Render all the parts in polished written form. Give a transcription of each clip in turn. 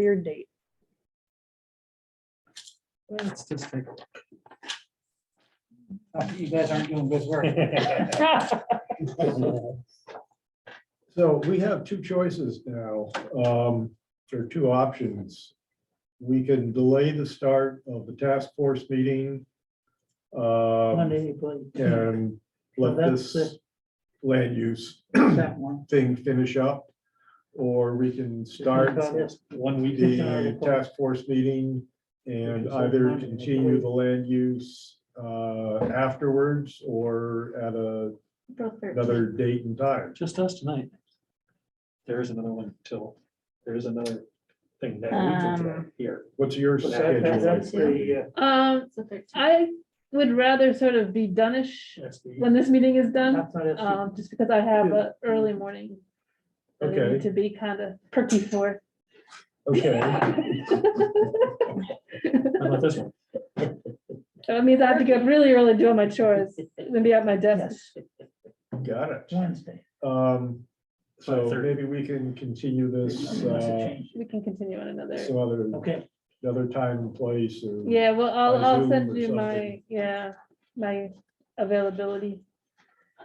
weird date. Let's just take a You guys aren't doing good work. look. So we have two choices now, or two options. We can delay the start of the task force meeting. Monday, April. And So let that's this land use that one. thing finish up. Or we can start One week. the task force meeting and either continue the land use afterwards or at another date and time. Just us tonight. There is another one till, there is another thing that we can do here. What's your schedule? That's like? the, It's the 13th. I would rather sort of be done-ish That's the- when this meeting is done, that's not it. just because I have an early morning. That I Okay. need to be kind of perky for. Okay, How about this one? So it means I have to get up really early doing my chores, and be at my desk. got it. Wednesday. So 5:30. maybe we can continue this Unless it changed. We can continue on another. some Okay, other time and place or. Yeah, well, by I'll Zoom send or you something. my availability.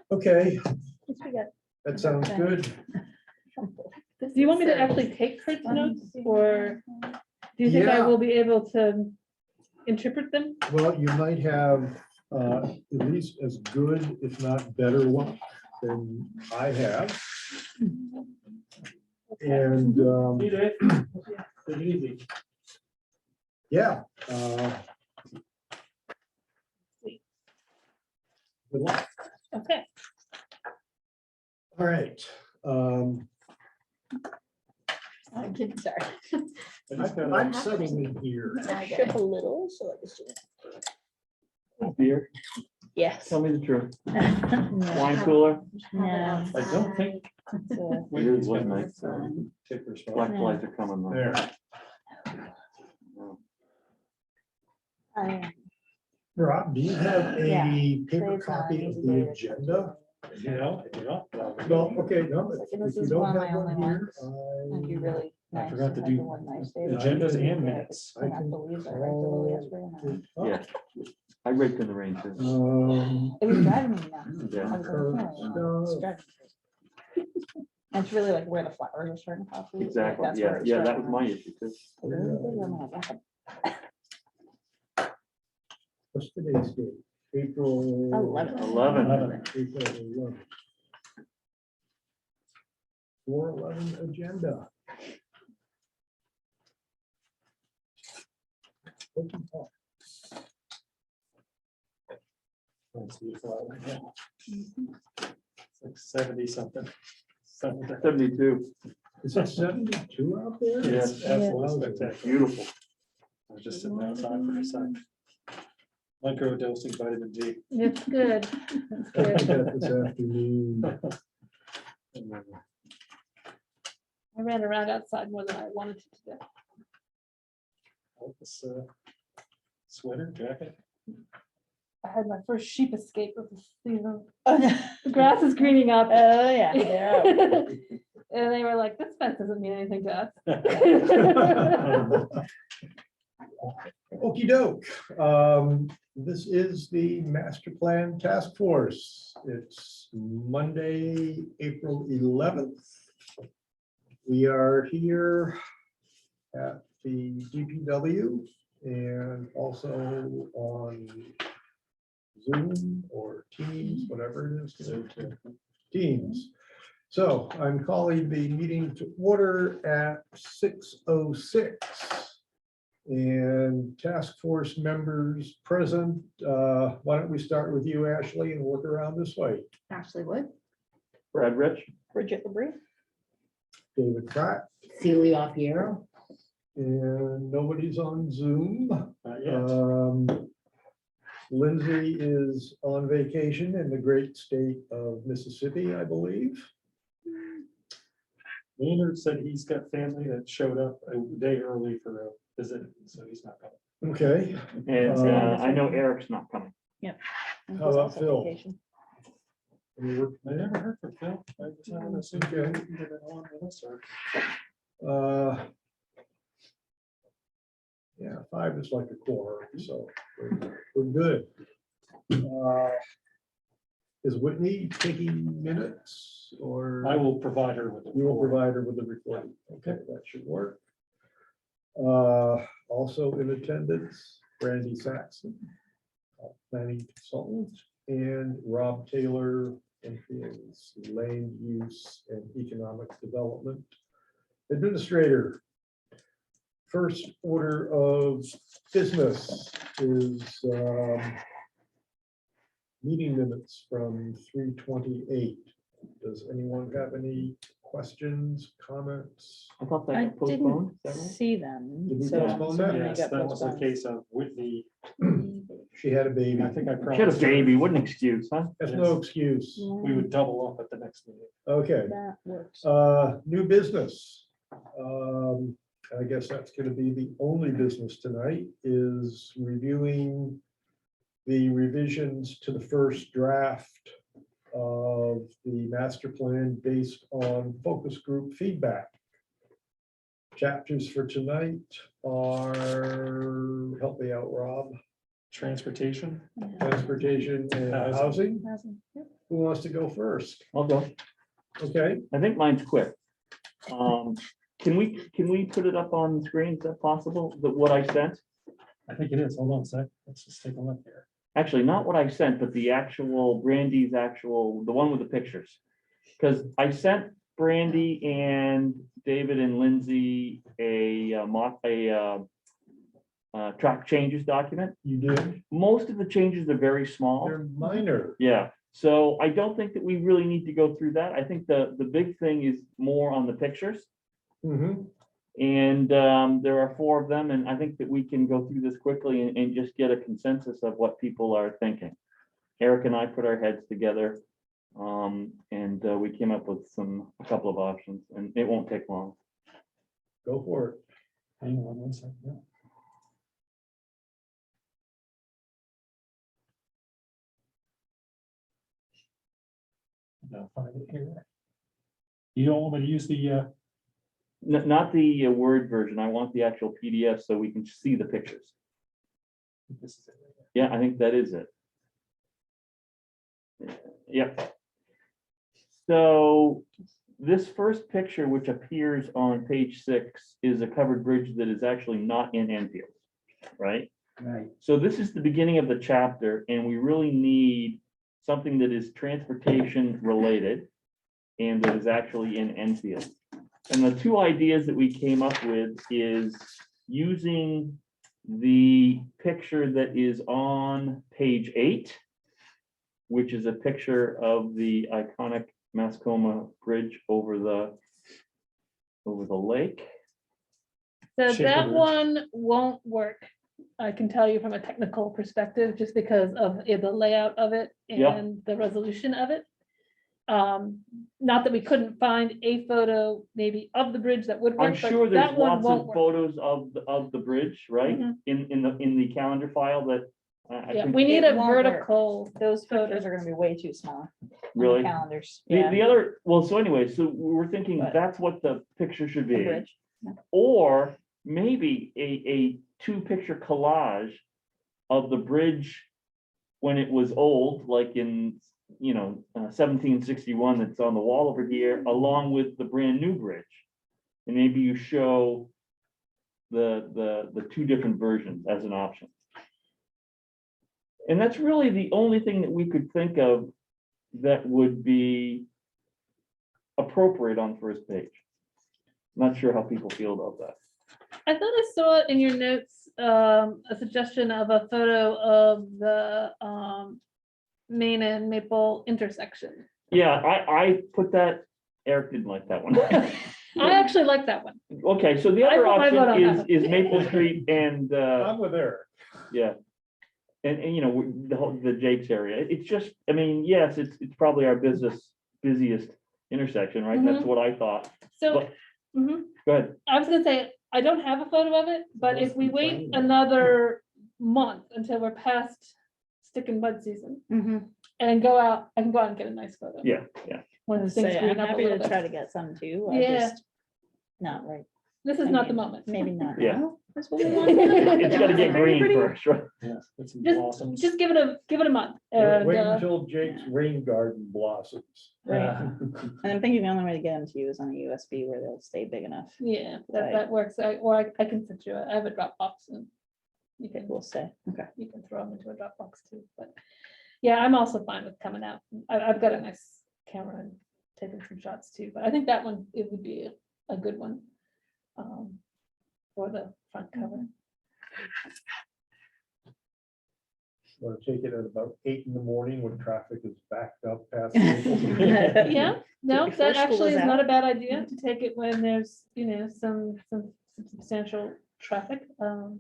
Okay, What we got? that sounds good. Do you want me to actually take Kurt's notes, or do you think I Yeah. will be able to interpret them? Well, you might have at least as good, if not better one than I have. And Hey, Dave. Take it easy. yeah. Good luck. Okay. All right. I'm kidding, sorry. I'm sitting here. Trip a little, so I just. Beer, Yes. Tell me the truth. No. Wine cooler, No. I don't think. It's a- It is what nice, Take your spot. black flies are coming though. There. I- Rob, do you have Yeah. a paper Today's not an copy of easy the day to- agenda? You know, you know. Well, okay, no, Like, if this you is don't one of have my one only here, It'd be really I nice. forgot to have do the one nice day. agendas and minutes. I And can the leaves are right below yesterday. Yeah, I raked in the rain too. Um, It was driving me nuts. Yeah. I was like, "Oh, it's driving me crazy." And it's really like where the flowers are starting to pop. through, like, Exactly, that's where yeah, it's yeah, that starting was my to- issue too. I really did, I'm like, "What what's today's date? April. 11. 11. April 11. 4/11 agenda. Open up. Let's see if it's like 70 something. 72, Is it 72 out there? It's absolutely Yeah. spectacular. beautiful. I was just sitting outside for a second. Microdosing vitamin D. It's good. It's I did good. that this afternoon. I ran around outside more than I wanted to today. This sweater, jacket. I had my first sheep escape of the season. Oh, no. The grass is greening up. Oh, yeah. they're out. And they were like, this fence doesn't mean anything to us. Okey doke. This is the master plan task force. It's Monday, April 11th. We are here at the DPW and also on Zoom or Teams, whatever it is. Teams. So I'm calling the meeting to order at 6:06. And task force members present. Why don't we start with you, Ashley, and work around this way? Ashley Wood, Brad Rich, Bridget LeBrie. David Pratt, Celia Piero. and nobody's on Zoom. Not yet. Lindsay is on vacation in the great state of Mississippi, I believe. Maynard said he's got family that showed up a day early for a visit, so he's not coming. Okay, and I know Eric's not coming. And How he's about also Phil? vacation. any work- I never heard from Phil. I just haven't assumed he Okay. didn't get it on with us or. Yeah, 5 is like a quorum, so we're good. Is Whitney taking minutes or? I will provide her with. You will provide her with the recording. Okay, that should work. Also in attendance, Brandy Saxon, planning consultant, and Rob Taylor, and his land use and economic development administrator. First order of business is meeting minutes from 3:28. Does anyone have any questions, comments? I thought that I got postponed. didn't Is that right? see them. Did we so I'm postpone that? assuming they Yes, got that was the postponed. case of Whitney. She had a baby. I think I She had a promised her baby, what an excuse, huh? That's no excuse. we would double up at the next meeting. Okay, That works. new business. I guess that's gonna be the only business tonight, is reviewing the revisions to the first draft of the master plan based on focus group feedback. Chapters for tonight are, help me out, Rob, Transportation. transportation and Housing. housing. Who wants to go first? I'll go. Okay, I think mine's quick. Can we put it up on the screen? Is that possible? That what I sent? I think it is. Hold on a sec. Let's just take a look here. Actually, not what I sent, but the actual Brandy's actual, the one with the pictures. Because I sent Brandy and David and Lindsay a track changes document. you did. Most of the changes are very small. They're minor. Yeah, so I don't think that we really need to go through that. I think the big thing is more on the pictures. Mhm. And there are 4 of them, and I think that we can go through this quickly and just get a consensus of what people are thinking. Eric and I put our heads together, and we came up with a couple of options, and it won't take long. Go for it. Hang on one second. Yeah. Now find it here. You don't want me to use the, Not the Word version. I want the actual PDF so we can see the pictures. this is it right here. Yeah, I think that is it. Yep. So this first picture, which appears on page 6, is a covered bridge that is actually not in Enfield, right? Right. So this is the beginning of the chapter, and we really need something that is transportation related and that is actually in Enfield. And the 2 ideas that we came up with is using the picture that is on page 8, which is a picture of the iconic Mascoma Bridge over the lake. So Shaker that Bridge. one won't work. I can tell you from a technical perspective, just because of the layout of it Yeah. and the resolution of it. Not that we couldn't find a photo maybe of the bridge that would I'm work, but sure there's that one lots won't of work. photos of the bridge, right? Mhm. In the calendar file that. I Yeah, think- we need It a won't work. vertical. Those photo. pictures are gonna be way too small. on the Really? Calendars. The, Yeah. the other, well, so anyway, so we were thinking But- that's what the picture should The be. bridge. Yeah. Or maybe a 2-picture collage of the bridge when it was old, like in, 1761, that's on the wall over here, along with the brand new bridge. And maybe you show the 2 different versions as an option. And that's really the only thing that we could think of that would be appropriate on first page. Not sure how people feel about that. I thought I saw in your notes, a suggestion of a photo of the, Main and Maple intersection. Yeah, I put that, Eric didn't like that one. I actually like that one. Okay, so the I other put my vote on option that is one. Maple Street and, I'm with Eric. yeah. And the Jake's area. It's just, I mean, yes, it's probably our busiest intersection, right? That's what I thought. So, But- mhm. Go ahead. I was gonna say, I don't have a photo of it, but if we wait another month until we're past stick and mud season Mhm. and go out, I can go out and get a nice photo. Yeah. When I was things gonna say, I'm green up a happy little to bit. try to get some too. Yeah. Not right This is I not the mean, moment. Maybe not Yeah. now. That's what we want. It's gotta get Very green pretty. first, right? Yes, that's some Just, blossoms. just give it a month. Wait And, wait until Jake's rain garden blossoms. Right. Uh, And I'm thinking the only way to get them to you is on a USB where they'll stay big enough. yeah, Right. that works. I can send you, I have a Dropbox and you can, We'll stay. Okay. you can throw them into a Dropbox too, but yeah, I'm also fine with coming out. I've got a nice camera and taking some shots too, but I think that one, it would be a good one for the front cover. Want to take it at about 8 in the morning when traffic is backed up past. Yeah, no, Before that school actually is is not out. a bad idea to take it when there's, some substantial traffic. So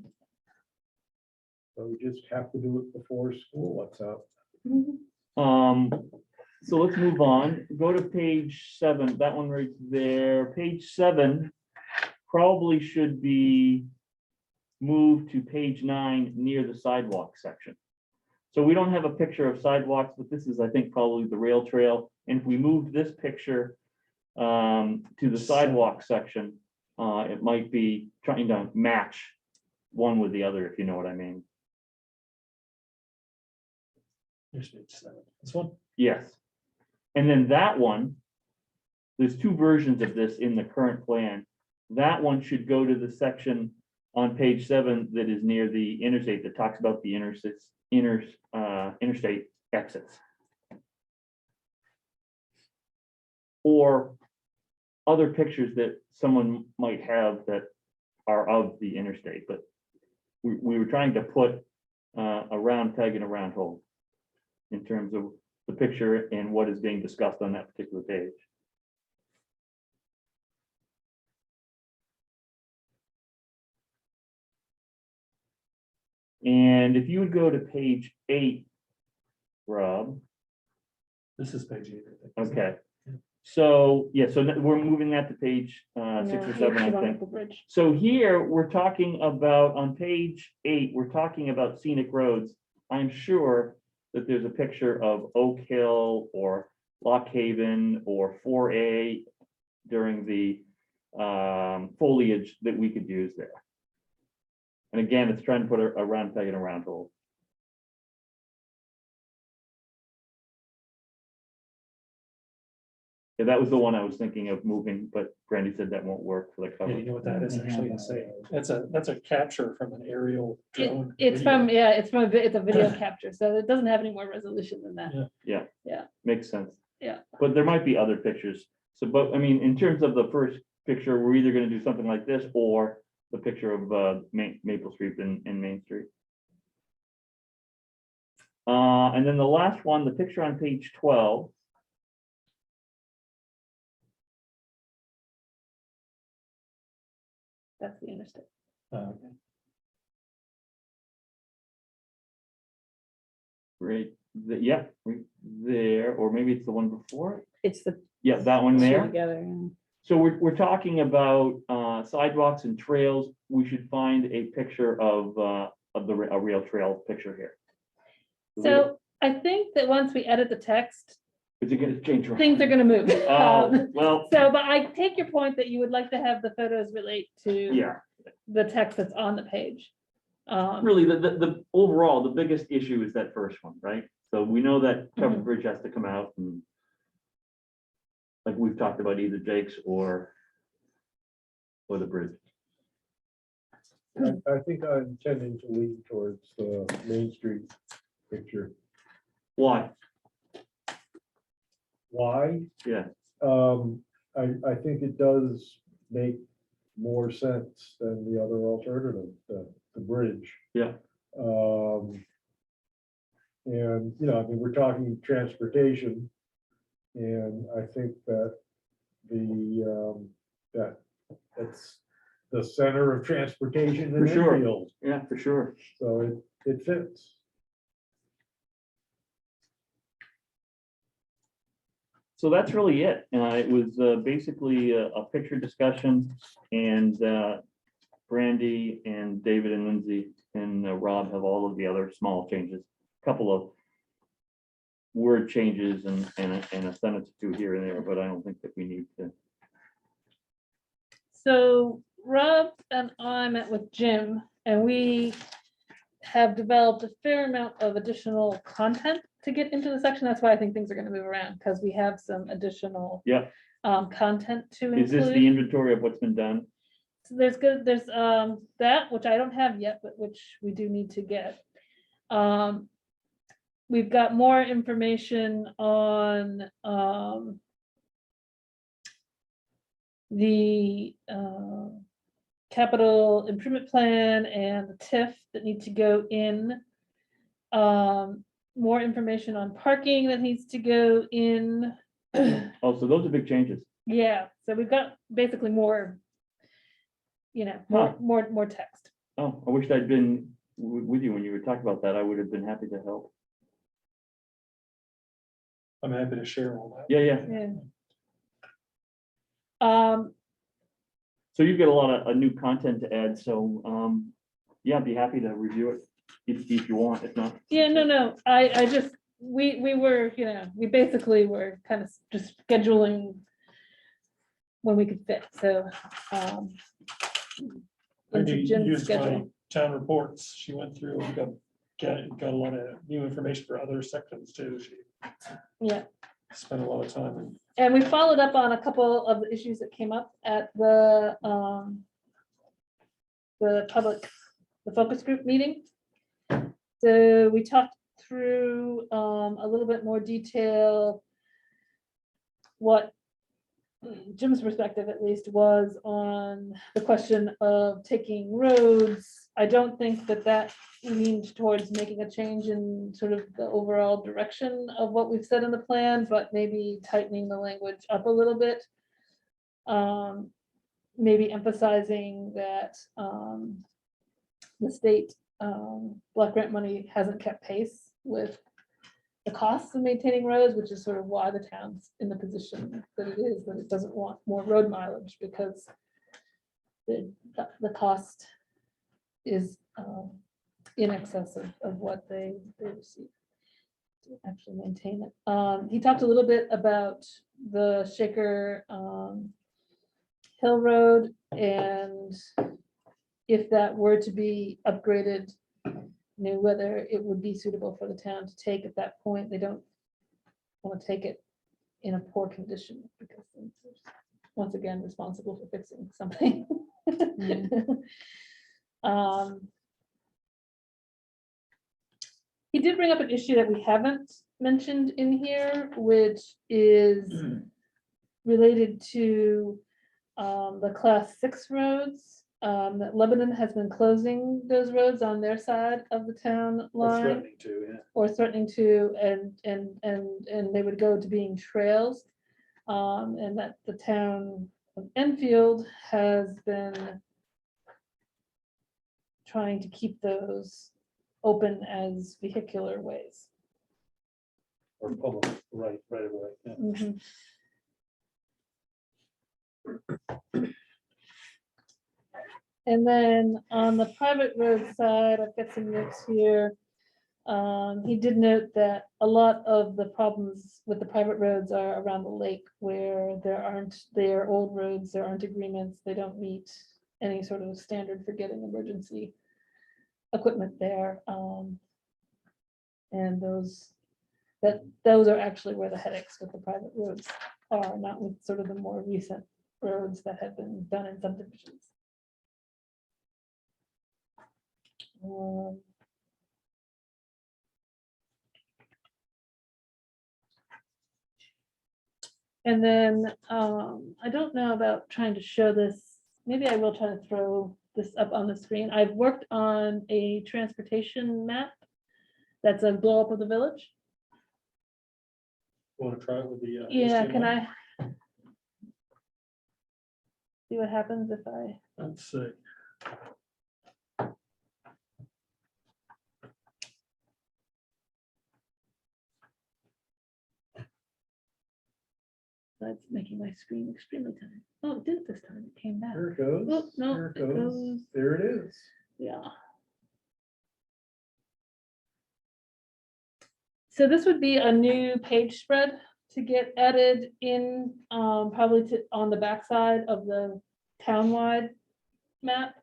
we just have to do it before school lets out. So let's move on, go to page 7, that one right there, page 7 probably should be moved to page 9 near the sidewalk section. So we don't have a picture of sidewalks, but this is, I think, probably the rail trail, and if we moved this picture to the sidewalk section, it might be trying to match one with the other, if you know what I mean. here's page 7. This one, Yes. And then that one, there's 2 versions of this in the current plan. That one should go to the section on page 7 that is near the interstate that talks about the interstate exits. Or other pictures that someone might have that are of the interstate, but we were trying to put a round peg in a round hole in terms of the picture and what is being discussed on that particular page. And if you would go to page 8, Rob, this is page 8, I think. okay. So, yeah, so we're moving that to page 6 or 7, I think. Bridge. So here, we're talking about, on page 8, we're talking about scenic roads. I'm sure that there's a picture of Oak Hill or Lock Haven or 4A during the foliage that we could use there. And again, it's trying to put a round peg in a round hole. Yeah, that was the one I was thinking of moving, but Brandy said that won't work for the Yeah, you cover. know what that is actually to say? That's a capture from an aerial drone. It's video. from, yeah, it's a video capture, so it doesn't have any more resolution than that. Makes sense. Yeah. But there might be other pictures. So, but I mean, in terms of the first picture, we're either gonna do something like this or the picture of Maple Street and Main Street. And then the last one, the picture on page 12. That's the interstate. Uh, Right, yeah, right there, or maybe it's the one before it. It's the Yeah, that one two there. together. Yeah. So we're talking about sidewalks and trails. We should find a picture of a rail trail picture here. So I think that once we edit the text, Is it gonna change? things are gonna move. Oh, well, So, but I take your point that you would like to have the photos relate to yeah, the text that's on the page. really, the overall, the biggest issue is that first one, right? So we know that covered Mhm. bridge has to come out and like we've talked about either Jake's or the bridge. I think I'm tending to lean towards the Main Street picture. Why? Why? Yeah, I think it does make more sense than the other alternative, the bridge. yeah, And, I mean, we're talking transportation. And I think that that's the center of transportation in For sure. Enfield, yeah, for sure. so it fits. So that's really it. It was basically a picture discussion and Brandy and David and Lindsay and Rob have all of the other small changes. Couple of word changes and a sentence or two here and there, but I don't think that we need to. So Rob and I met with Jim and we have developed a fair amount of additional content to get into the section. That's why I think things are gonna move around, because we have some additional Yeah. content to Is this the include. inventory of what's been done? So there's that, which I don't have yet, but which we do need to get. We've got more information on the capital improvement plan and the TIF that need to go in. More information on parking that needs to go in. Oh, so those are big changes. Yeah, so we've got basically more, Huh. more text. Oh, I wished I'd been with you when you were talking about that. I would have been happy to help. I'm happy to share all that. Yeah, yeah. Yeah. So you've got a lot of new content to add, so, yeah, I'd be happy to review it if you want, if not. Yeah, no, I just, we were, we basically were kind of just scheduling when we could fit, so. Into Maybe Jim's use my schedule. town reports. She went through, we got a lot of new information for other sections too. She Yeah, spent a lot of time in and we followed up on a couple of the issues that came up at the focus group meeting. So we talked through a little bit more detail what Jim's perspective at least was on the question of taking roads. I don't think that leaned towards making a change in sort of the overall direction of what we've said in the plan, but maybe tightening the language up a little bit. Maybe emphasizing that the state block grant money hasn't kept pace with the costs of maintaining roads, which is sort of why the town's in the position that it is, that it doesn't want more road mileage because the cost is in excess of what they receive to actually maintain it. He talked a little bit about the Shaker Hill Road, and if that were to be upgraded, whether it would be suitable for the town to take at that point. They don't want to take it in a poor condition because they're once again responsible for fixing something. He did bring up an issue that we haven't mentioned in here, which is related to the class 6 roads. That Lebanon has been closing those roads on their side of the town or line, threatening to, yeah. or threatening to, and they would go to being trails. And that the town of Enfield has been trying to keep those open as vehicular ways. Or public, right away. Yeah. Mhm. And then on the private road side, I've got some notes here. He did note that a lot of the problems with the private roads are around the lake where they're old roads, there aren't agreements, they don't meet any sort of standard for getting emergency equipment there. And those are actually where the headaches with the private roads are, not with sort of the more recent roads that have been done in subdivisions. And then I don't know about trying to show this. Maybe I will try to throw this up on the screen. I've worked on a transportation map that's a blow up of the village. Want to try it with the? Yeah, can HTML? I see what happens if I? Let's see. That's making my screen extremely tiny. Oh, it did it this time. It came back. There it goes. Oh, no, There it it goes. goes. There it is. Yeah. So this would be a new page spread to get added in, probably on the backside of the townwide map.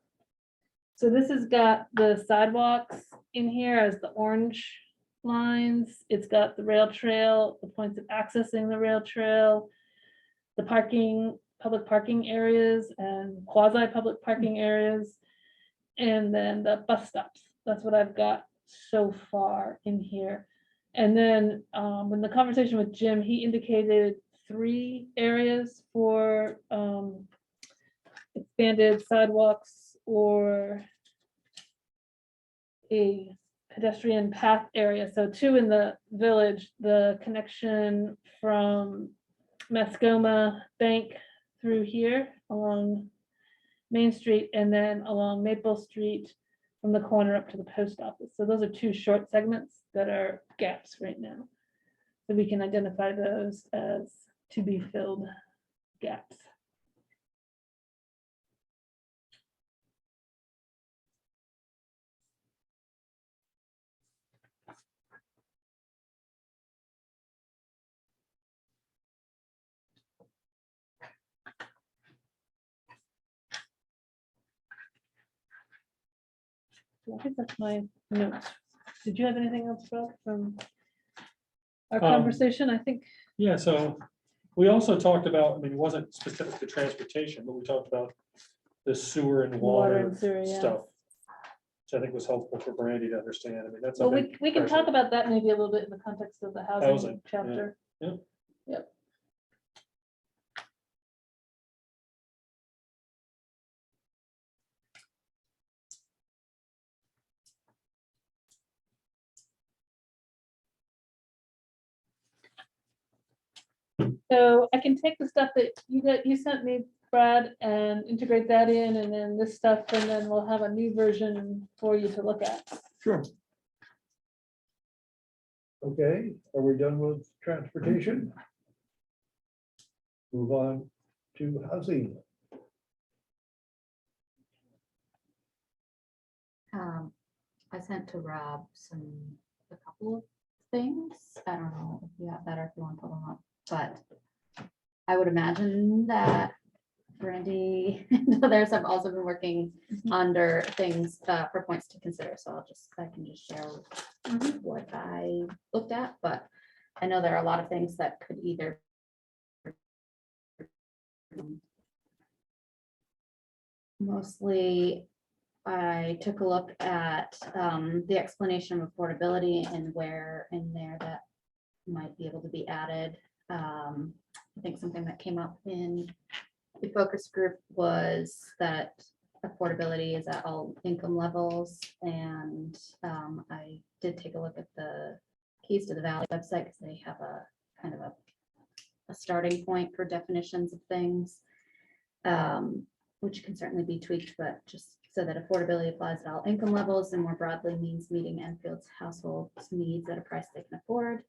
So this has got the sidewalks in here as the orange lines. It's got the rail trail, the points of accessing the rail trail, the parking, public parking areas and quasi-public parking areas, and then the bus stops. That's what I've got so far in here. And then in the conversation with Jim, he indicated 3 areas for expanded sidewalks or a pedestrian path area. So 2 in the village, the connection from Mascoma Bank through here along Main Street, and then along Maple Street from the corner up to the post office. So those are 2 short segments that are gaps right now. So we can identify those as to be filled gaps. I think that's my notes. Did you have anything else, Phil, from our conversation? I think, Yeah, so we also talked about, I mean, it wasn't specific to transportation, but we talked about the sewer and Water water and sewer, yeah. stuff. Which I think was helpful for Brandy to understand. I mean, that's. a well, big we can pressure. talk about that maybe a little bit in the context of the housing Housing, yeah. chapter. Yep. Yep. So I can take the stuff that you sent me, Brad, and integrate that in, and then this stuff, and then we'll have a new version for you to look at. Sure. Okay, are we done with transportation? Move on to housing. I sent to Rob a couple of things. I don't know if you have that or if you want to pull them up, but I would imagine that Brandy and others have also been working under things for points to consider. So I can just share what I looked at, but I know there are a lot of things that could either mostly I took a look at the explanation of affordability and where in there that might be able to be added. I think something that came up in the focus group was that affordability is at all income levels. And I did take a look at the Keys to the Valley website because they have a kind of a starting point for definitions of things, which can certainly be tweaked, but just so that affordability applies to all income levels and more broadly means meeting Enfield's households needs at a price they can afford.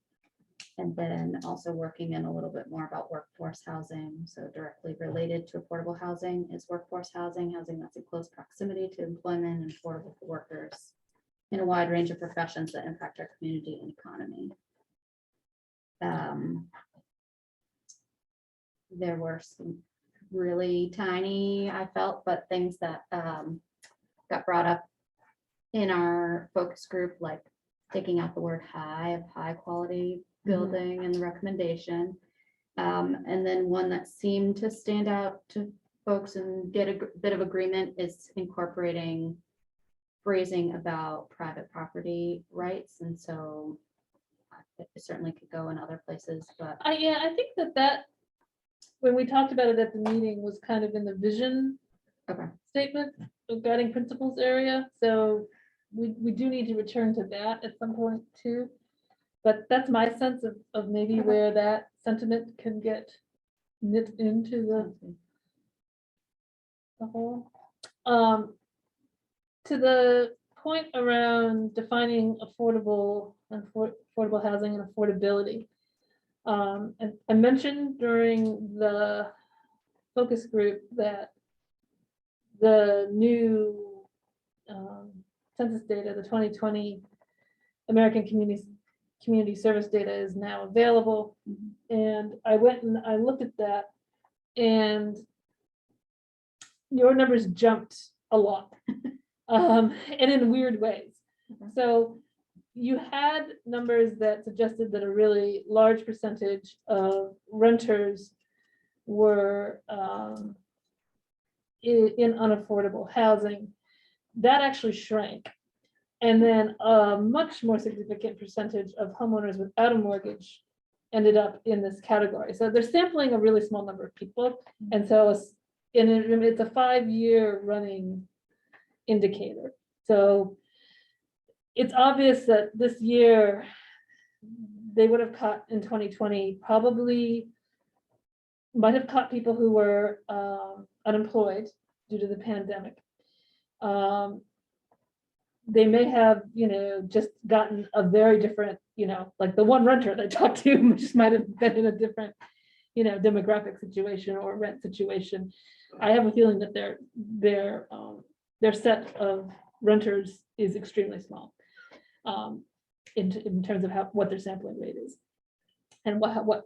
And then also working in a little bit more about workforce housing. So directly related to affordable housing is workforce housing, housing that's in close proximity to employment and affordable for workers in a wide range of professions that impact our community and economy. There were some really tiny, I felt, but things that got brought up in our focus group, like taking out the word high of high quality building and the recommendation. And then one that seemed to stand out to folks and get a bit of agreement is incorporating phrasing about private property rights. And so it certainly could go in other places, but Yeah, I think that when we talked about it at the meeting was kind of in the vision okay. statement, the guiding principles area. So we do need to return to that at some point too. But that's my sense of maybe where that sentiment can get knit into the whole. To the point around defining affordable housing and affordability. And I mentioned during the focus group that the new census data, the 2020 American Community Service data is now available. And I went and I looked at that, and your numbers jumped a lot. And in weird ways. So you had numbers that suggested that a really large percentage of renters were in unaffordable housing. That actually shrank. And then a much more significant percentage of homeowners without a mortgage ended up in this category. So they're sampling a really small number of people. And so it's a 5-year running indicator. So it's obvious that this year they would have caught in 2020, probably might have caught people who were unemployed due to the pandemic. They may have, just gotten a very different, like the one renter they talked to just might have been in a different, demographic situation or rent situation. I have a feeling that their set of renters is extremely small in terms of what their sampling rate is, and what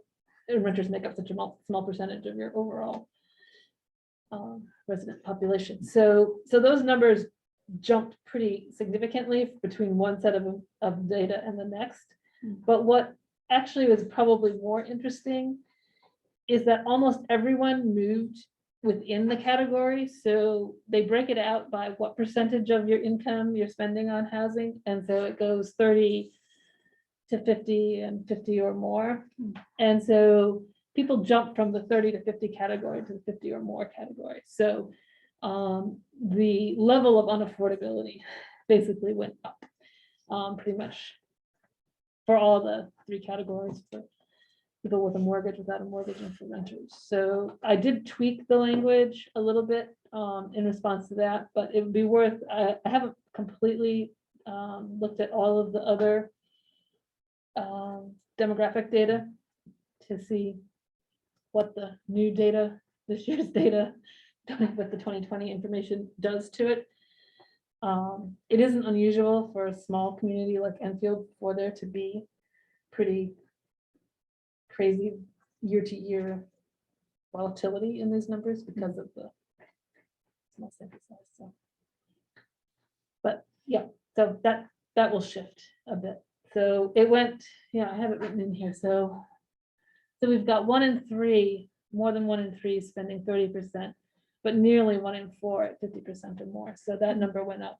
renters make up such a small percentage of your overall resident population. So those numbers jumped pretty significantly between one set of data and the next. But what actually was probably more interesting is that almost everyone moved within the category. So they break it out by what percentage of your income you're spending on housing. And so it goes 30 to 50 and 50 or more. And so people jump from the 30 to 50 category to the 50 or more category. So the level of unaffordability basically went up pretty much for all the 3 categories, for people with a mortgage, without a mortgage, and for renters. So I did tweak the language a little bit in response to that, but it would be worth, I haven't completely looked at all of the other demographic data to see what the new data, this year's data, with the 2020 information does to it. It isn't unusual for a small community like Enfield for there to be pretty crazy year-to-year volatility in these numbers because of the small sample size. So, but yeah, so that will shift a bit. So it went, I have it written in here. So we've got 1 in 3, more than 1 in 3 spending 30%, but nearly 1 in 4 at 50% or more. So that number went up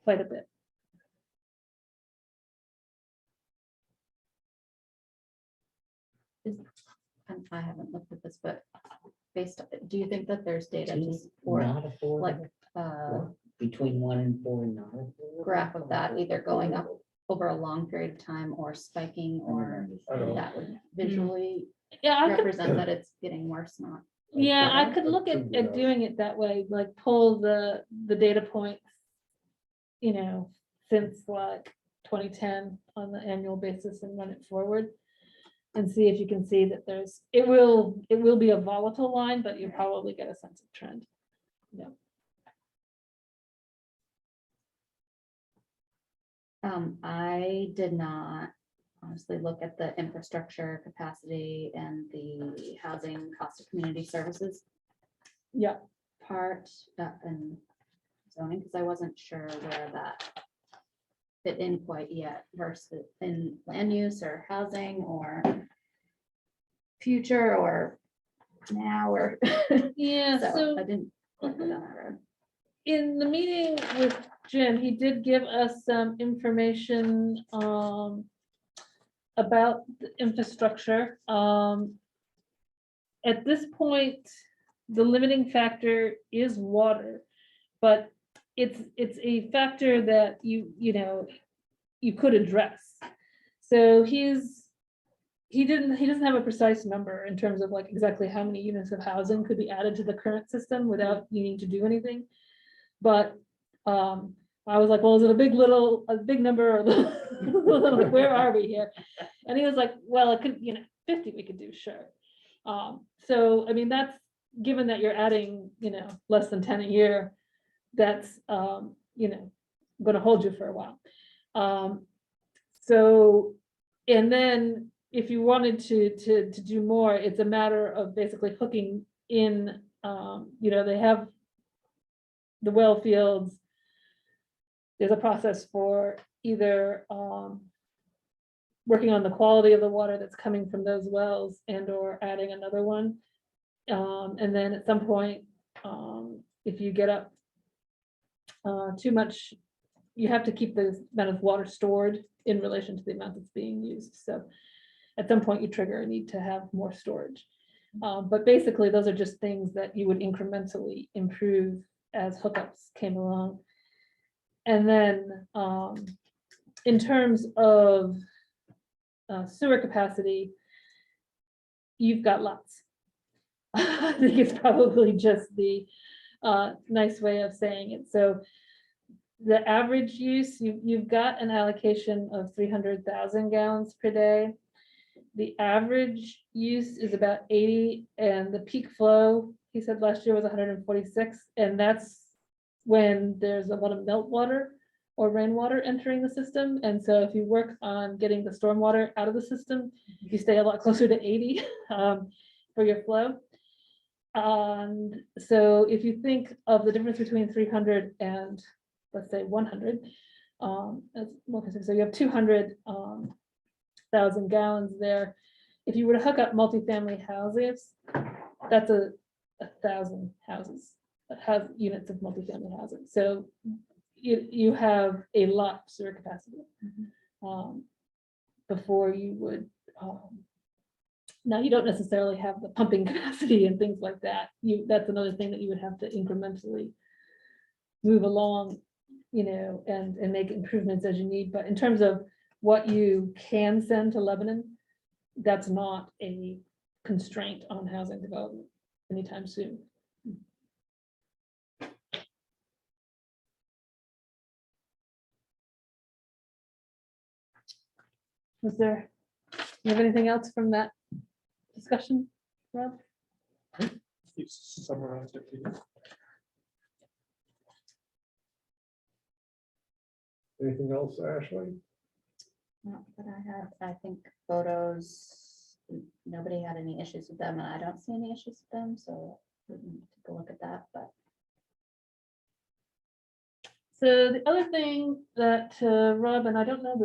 quite a bit. I haven't looked at this, but do you think that there's data to support Not affordable. like Between 1 and 4 and not affordable. graph of that either going up over a long period of time or spiking, or I don't know. that would visually Yeah, I could, represent that it's getting worse, not? yeah, I could look Could be at that. doing it that way, like pull the data points, since like 2010 on the annual basis and run it forward. And see if you can see that it will be a volatile line, but you'll probably get a sense of trend. Yeah. I did not honestly look at the infrastructure capacity and the housing cost of community services Yeah, part and zoning, because I wasn't sure where that fit in quite yet versus in land use or housing or future or now or yeah, so so I didn't quite go down that road. in the meeting with Jim, he did give us some information about the infrastructure. At this point, the limiting factor is water, but it's a factor that you could address. So he doesn't have a precise number in terms of like exactly how many units of housing could be added to the current system without needing to do anything. But I was like, well, is it a big number or a little, like, where are we here? And he was like, well, it could, 50 we could do, sure. So, I mean, that's given that you're adding, less than 10 a year, that's, going to hold you for a while. So, and then if you wanted to do more, it's a matter of basically hooking in, they have the well fields, there's a process for either working on the quality of the water that's coming from those wells and or adding another one. And then at some point, if you get up too much, you have to keep the amount of water stored in relation to the amount that's being used. So at some point you trigger a need to have more storage. But basically, those are just things that you would incrementally improve as hookups came along. And then in terms of sewer capacity, you've got lots. I think it's probably just the nice way of saying it. So the average use, you've got an allocation of 300,000 gallons per day. The average use is about 80, and the peak flow, he said last year was 146, and that's when there's a lot of meltwater or rainwater entering the system. And so if you work on getting the stormwater out of the system, you stay a lot closer to 80 for your flow. And so if you think of the difference between 300 and let's say 100, so you have 200,000 gallons there. If you were to hook up multifamily houses, that's a 1,000 houses that have units of multifamily housing. So you have a lot of sewer capacity before you would. Now you don't necessarily have the pumping capacity and things like that. That's another thing that you would have to incrementally move along, and make improvements as you need. But in terms of what you can send to Lebanon, that's not a constraint on housing development anytime soon. Was there, you have anything else from that discussion, Rob? You summarized it. didn't you? Anything else, Ashley? Not that I have, I think photos, nobody had any issues with them, and I don't see any issues with them, so we can take a look at that, but. So the other thing that Rob, and I don't know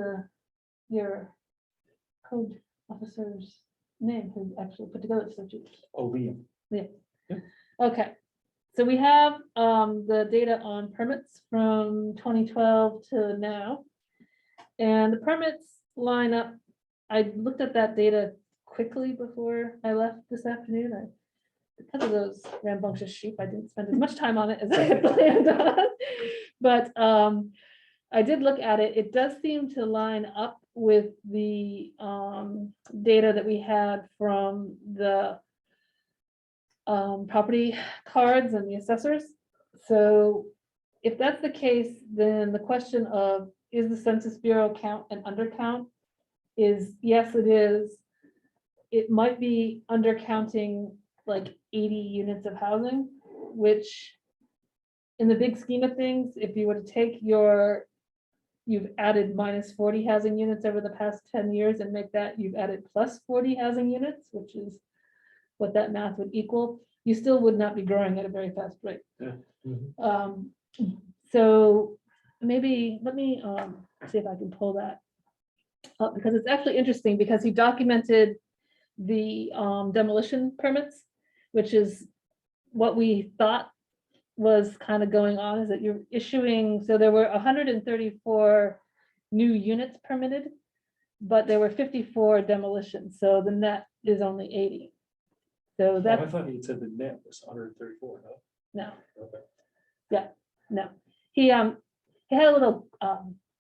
your code officer's name who actually put together the statute. Oh, Liam. Okay, so we have the data on permits from 2012 to now. And the permits line up. I looked at that data quickly before I left this afternoon. Because of those rambunctious sheep, I didn't spend as much time on it as I had planned on. But I did look at it. It does seem to line up with the data that we had from the property cards and the assessors. So if that's the case, then the question of is the Census Bureau count an undercount is yes, it is. It might be undercounting like 80 units of housing, which in the big scheme of things, if you were to take you've added minus 40 housing units over the past 10 years and make that you've added plus 40 housing units, which is what that math would equal, you still would not be growing at a very fast rate. Yeah. So maybe let me see if I can pull that up, because it's actually interesting because he documented the demolition permits, which is what we thought was kind of going on, is that you're issuing, so there were 134 new units permitted, but there were 54 demolitions, so the net is only 80. So Oh, I that's, thought he said the net was 134. no, Okay. no. He had a little,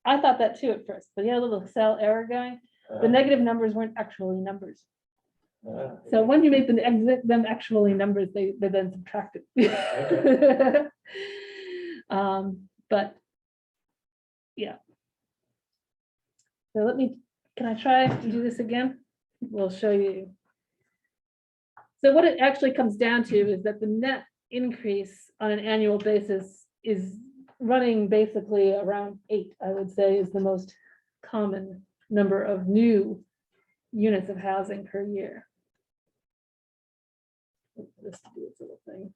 I thought that too at first, but he had a little Excel error going. The negative numbers weren't actually numbers. So when you make them actually numbers, they then subtracted. But yeah. So can I try to do this again? We'll show you. So what it actually comes down to is that the net increase on an annual basis is running basically around 8, I would say, is the most common number of new units of housing per year. This to do its little thing.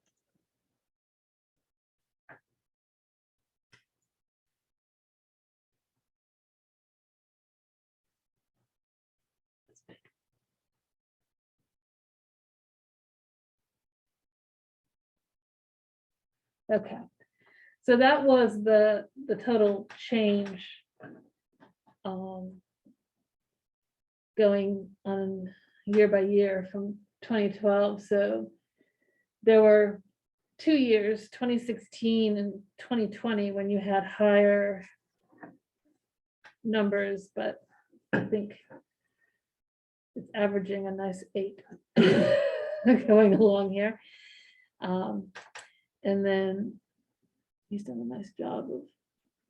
Okay, so that was the total change. Going on year by year from 2012, so there were 2 years, 2016 and 2020, when you had higher numbers, but I think it's averaging a nice 8 going along here. And then he's done a nice job of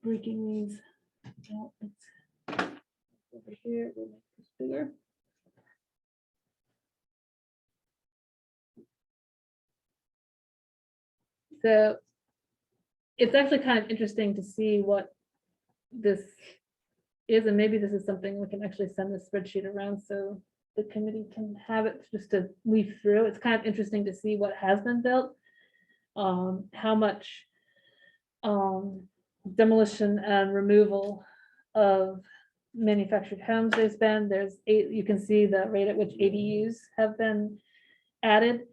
breaking these out. Let's- over here, we'll make this bigger. So it's actually kind of interesting to see what this is, and maybe this is something we can actually send this spreadsheet around so the committee can have it just to weave through. It's kind of interesting to see what has been built, how much demolition and removal of manufactured homes there's been. There's 8, you can see the rate at which ADUs have been added.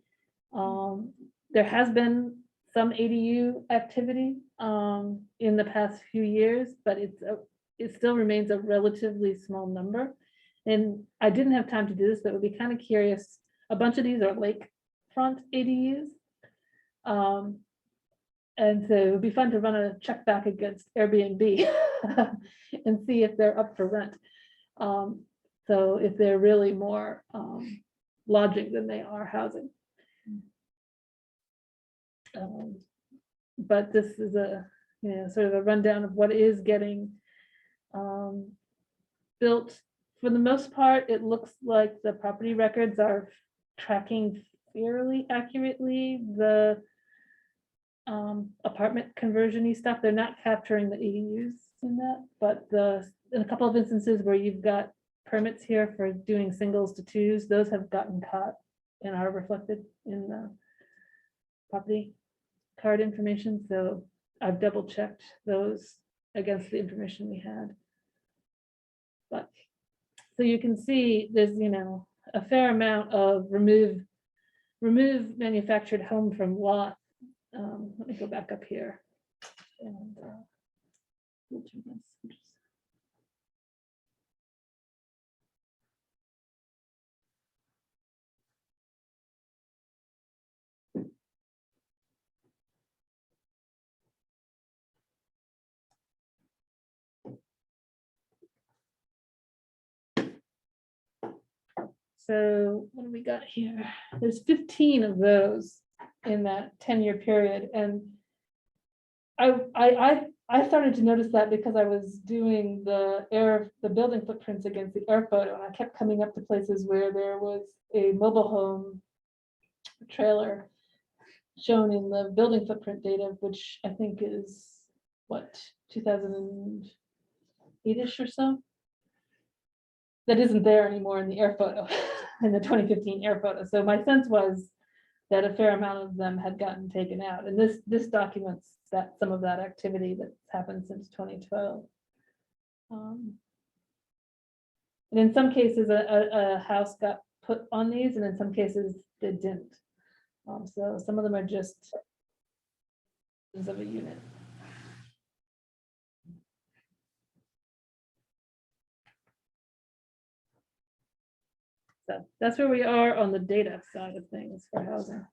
There has been some ADU activity in the past few years, but it still remains a relatively small number. And I didn't have time to do this, but would be kind of curious. A bunch of these are lakefront ADUs. And so it would be fun to run a check back against Airbnb and see if they're up for rent. So if they're really more lodging than they are housing. But this is a, sort of a rundown of what is getting built. For the most part, it looks like the property records are tracking fairly accurately the apartment conversion-y stuff. They're not capturing the ADUs in that, but in a couple of instances where you've got permits here for doing singles to twos, those have gotten caught and are reflected in the property card information. So I've double checked those against the information we had. But so you can see there's, a fair amount of remove manufactured home from lot. Let me go back up here. And, we'll do this. So what do we got here? There's 15 of those in that 10-year period. And I started to notice that because I was doing the building footprints against the air photo, and I kept coming up to places where there was a mobile home trailer shown in the building footprint data, which I think is what, 2008-ish or so. That isn't there anymore in the air photo, in the 2015 air photo. So my sense was that a fair amount of them had gotten taken out. And this documents that some of that activity that's happened since 2012. And in some cases, a house got put on these, and in some cases they didn't. So some of them are just of a unit. So that's where we are on the data side of things for housing.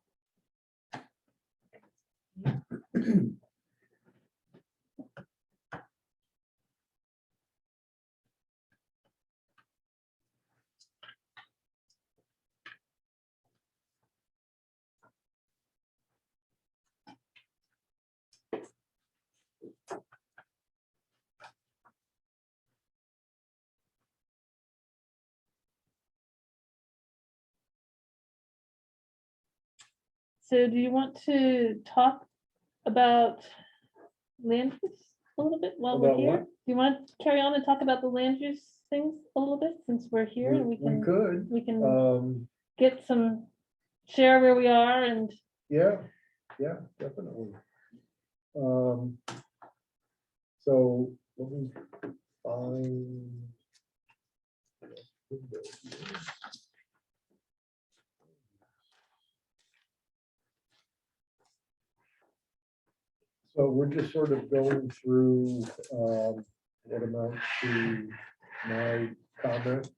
So do you want to talk about land use a little bit while we're About here? what? Do you want to carry on and talk about the land use things a little bit since we're here? And We could, we can get some, share where we are and yeah, definitely. So let me find. So we're just sort of going through what amounts to my comments.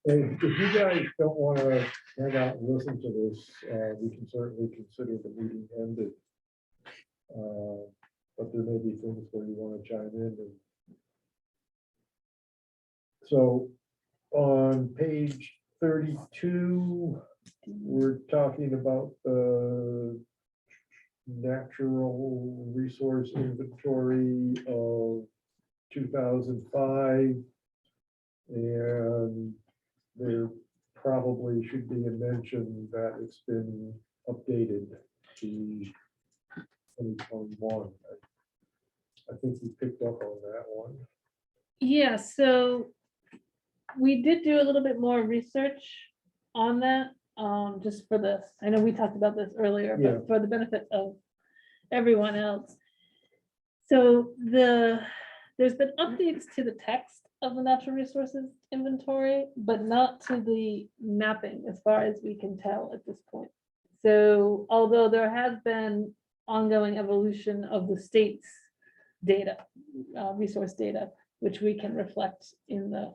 And if you guys don't want to hang out and listen to this, we can certainly consider the meeting ended. But there may be things where you want to chime in. So on page 32, we're talking about the natural resource inventory of 2005. And there probably should be a mention that it's been updated to 2021. I think we picked up on that one. Yeah, so we did do a little bit more research on that, just for this. I know we talked about this earlier, Yeah. but for the benefit of everyone else. So there's been updates to the text of the natural resources inventory, but not to the mapping, as far as we can tell at this point. So although there has been ongoing evolution of the state's data, resource data, which we can reflect in the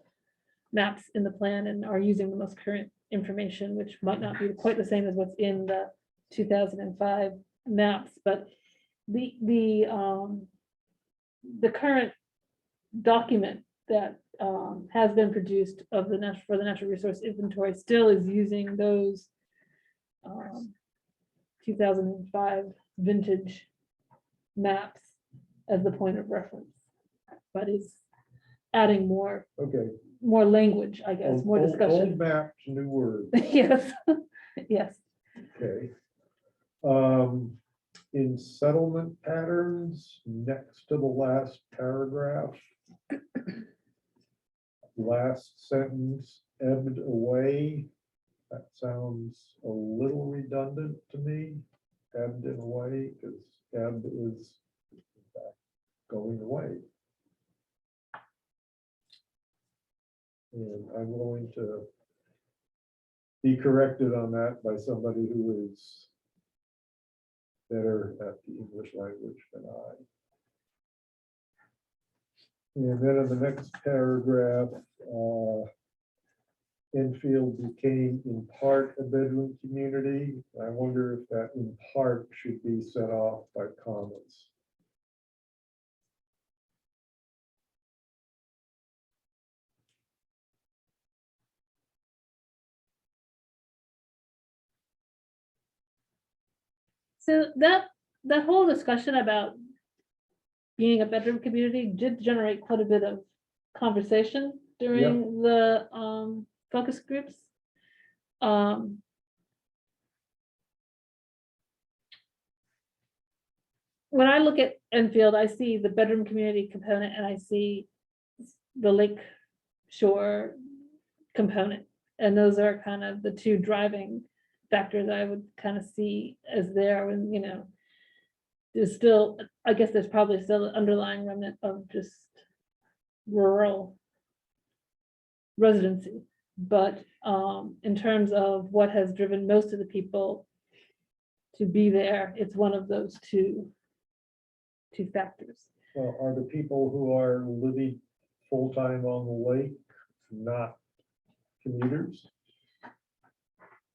maps in the plan and are using the most current information, which might not be quite the same as what's in the 2005 maps, but the current document that has been produced of for the natural resource inventory still is using those 2005 vintage maps as the point of reference, but is adding more Okay. language, I guess, more Old discussion. maps, new words. Yes, yes. Okay. In settlement patterns, next to the last paragraph, last sentence, ebbed away. That sounds a little redundant to me, ebbed and away, because ebb is in fact going away. And I'm willing to be corrected on that by somebody who is better at the English language than I. And then in the next paragraph, Enfield became in part a bedroom community. I wonder if that in part should be set off by commas. So that whole discussion about being a bedroom community did generate quite a bit of conversation during the focus groups. When I look at Enfield, I see the bedroom community component and I see the lake shore component. And those are kind of the two driving factors I would kind of see as there when, you know, there's still, I guess there's probably still an underlying remnant of just rural residency. But in terms of what has driven most of the people to be there, it's one of those two factors. Well, are the people who are living full-time on the lake not commuters?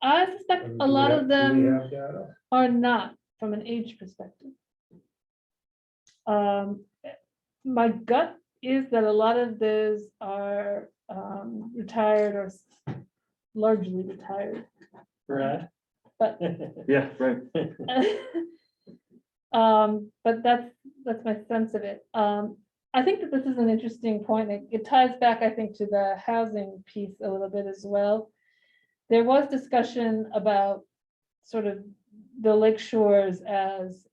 I suspect Do a we lot have- of do we them have data? are not from an age perspective. My gut is that a lot of those are retired or largely retired, Brad? but Yeah, right. but that's my sense of it. I think that this is an interesting point. It ties back, I think, to the housing piece a little bit as well. There was discussion about sort of the lake shores as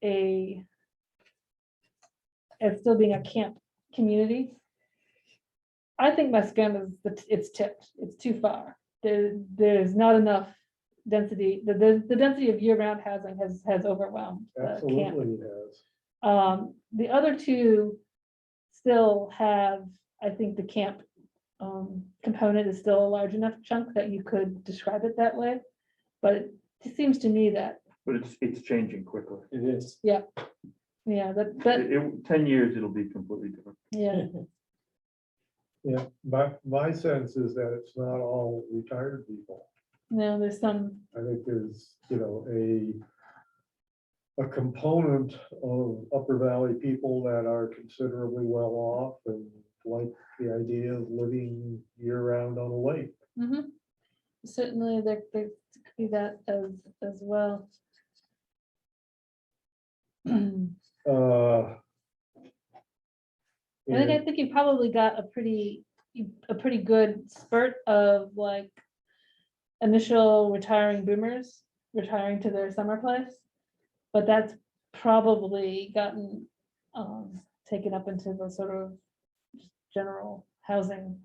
still being a camp community. I think Muscogum is that it's tipped. It's too far. There's not enough density. The density of year-round housing has overwhelmed the camp. Absolutely it has. The other two still have, I think the camp component is still a large enough chunk that you could describe it that way. But it seems to me that But it's changing quickly. It is. Yeah, that, 10 years, it'll be completely different. yeah, Yeah, my sense is that it's not all retired people. no, there's some, I think there's, a component of Upper Valley people that are considerably well off and like the idea of living year round on a lake. mhm. Certainly there could be that as well. Uh, I and- think you probably got a pretty good spurt of like initial retiring boomers retiring to their summer place. But that's probably gotten taken up into the sort of general housing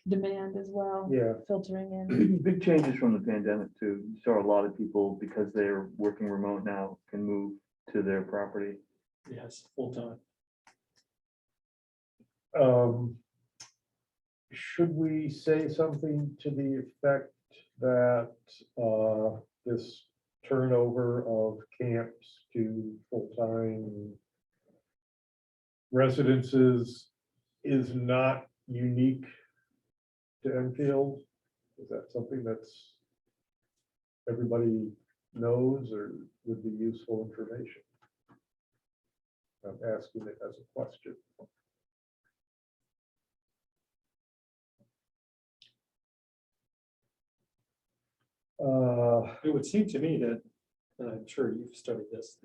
demand as well. Yeah. Filtering in. Big changes from the pandemic too. You saw a lot of people, because they're working remote now, can move to their property. Yes, full time. Should we say something to the effect that this turnover of camps to full-time residences is not unique to Enfield? Is that something that's everybody knows or would be useful information? I'm asking it as a question. It would seem to me that, and I'm sure you've studied this,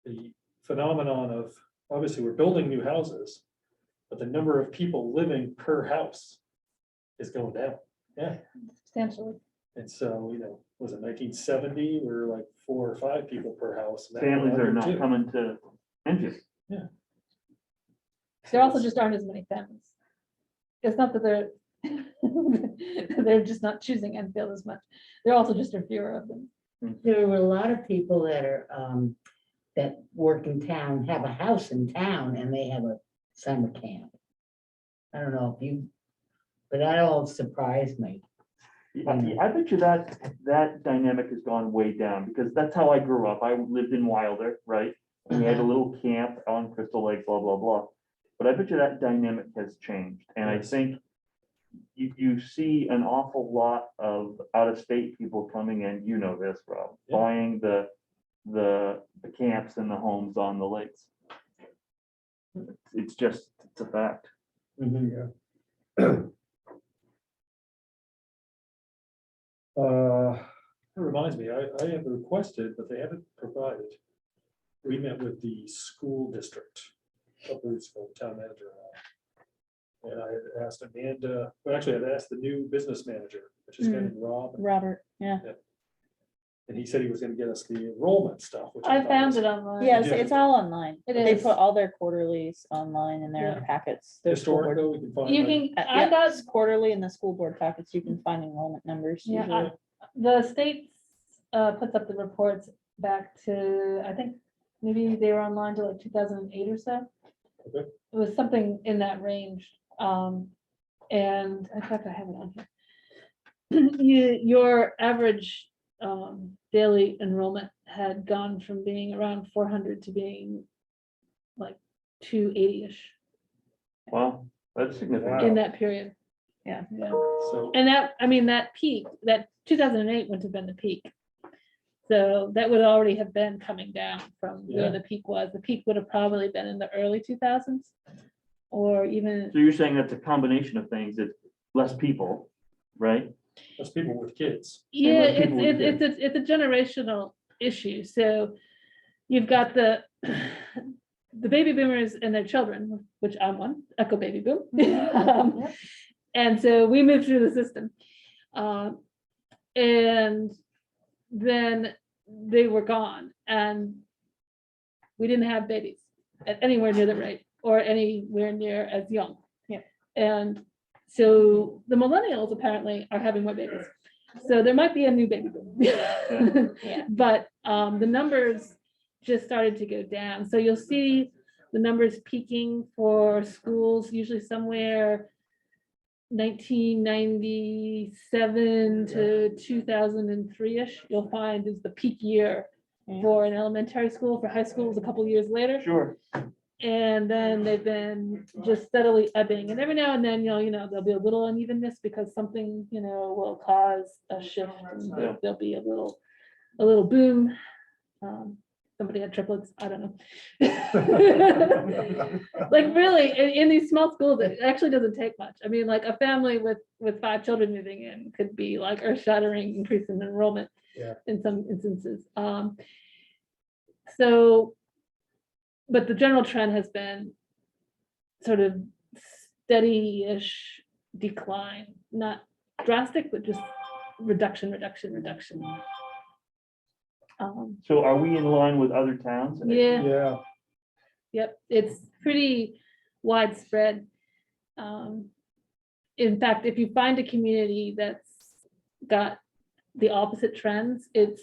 the phenomenon of, obviously, we're building new houses, but the number of people living per house is going down. Yeah, Substantially. and so, was it 1970, we were like 4 or 5 people per house. and now we're Families are under not 2. coming to Enfield. There also just aren't as many families. It's not that they're they're just not choosing Enfield as much. There also just are fewer of them. There are a lot of people that are, that work in town, have a house in town, and they have a summer camp. I don't know if you, but that all surprised me. I bet you that dynamic has gone way down, because that's how I grew up. I lived in Wilder, right? And we had a little camp on Crystal Lake, blah, blah, blah. But I bet you that dynamic has changed. And I Yes. think you see an awful lot of out-of-state people coming in, you know this, Rob, Yeah. buying the camps and the homes on the lakes. It's a fact. Yeah. It reminds me, I have requested, but they haven't provided. We met with the school district, a couple weeks ago, town manager. And I had asked Amanda, well, actually, I'd asked the new business manager, which is kind of Rob, Robert, yeah. and he said he was gonna get us the enrollment stuff. Which I thought found was it online. Yeah, did. it's all online. It They is. put all their quarterlies online in their Yeah. packets. Their school Historic, board. though, we can find. You like- can, I Yeah, got, it's quarterly in the school board packets. You can find enrollment numbers. yeah, usually. the state puts up the reports back to, I think, maybe they were online to like 2008 or so. Okay. It was something in that range. And in fact, I have it on here. Your average daily enrollment had gone from being around 400 to being like 280-ish Wow, that's significant. in that period. Yeah. Yeah. So, And that, I mean, that peak, that 2008 wouldn't have been the peak. So that would already have been coming down from Yeah. where the peak was. The peak would have probably been in the early 2000s. Or even, So you're saying that's a combination of things, it's less people, right? that's people with kids. yeah, let people with it's a generational issue. So you've got the baby boomers and their children, which I'm one, echo baby boom. Yep. And so we moved through the system. And then they were gone and we didn't have babies at anywhere near the rate or anywhere near as young. Yeah. And so the millennials apparently are having more babies. So there might be a new baby boom. Yeah. But the numbers just started to go down. So you'll see the numbers peaking for schools, usually somewhere 1997 to 2003-ish, you'll find is the peak year for an elementary school. For high schools, a couple years later. Sure. And then they've been just steadily ebbing, and every now and then, there'll be a little unevenness because something, will cause a shift. And Yeah. there'll be a little boom. Somebody had triplets, I don't know. Like really, in these small schools, it actually doesn't take much. I mean, like a family with 5 children moving in could be like earth-shattering increase in enrollment. Yeah. In some instances. So, but the general trend has been sort of steady-ish decline, not drastic, but just reduction. So are we in line with other towns? Yeah, Yeah, yep, it's pretty widespread. In fact, if you find a community that's got the opposite trends, it's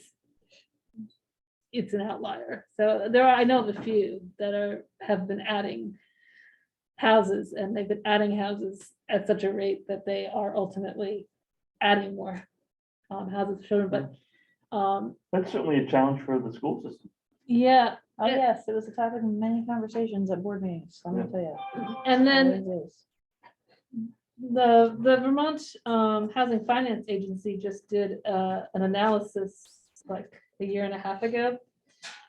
an outlier. So I know of a few that have been adding houses, and they've been adding houses at such a rate that they are ultimately adding more houses for children, but That's certainly a challenge for the school system. yeah, Oh, yes, it was the topic of many conversations at board meetings, let me tell you. and then Always is. the Vermont Housing Finance Agency just did an analysis like a year and a half ago.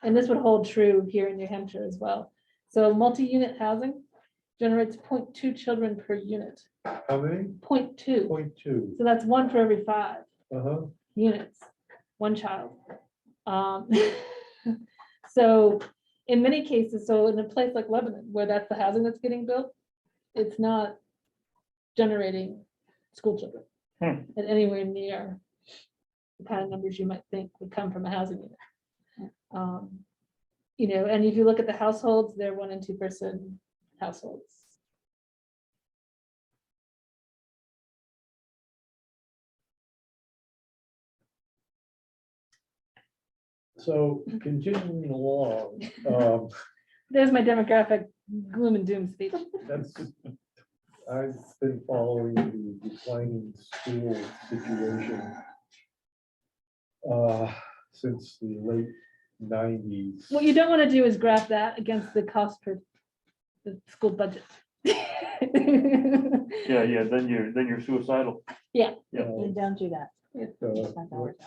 And this would hold true here in New Hampshire as well. So multi-unit housing generates 0.2 children per unit, how many? 0.2. 0.2. So that's 1 for every 5 Uh-huh. units, 1 child. So in many cases, so in a place like Lebanon, where that's the housing that's getting built, it's not generating school children at anywhere near the kind of numbers you might think would come from a housing unit. And if you look at the households, they're 1 and 2 person households. So continuing along, There's my demographic gloom and doom speech. that's, I've been following the declining school situation since the late 90s. What you don't want to do is graph that against the cost per the school budget. Yeah, then you're suicidal. Yeah. Yeah. You don't do that.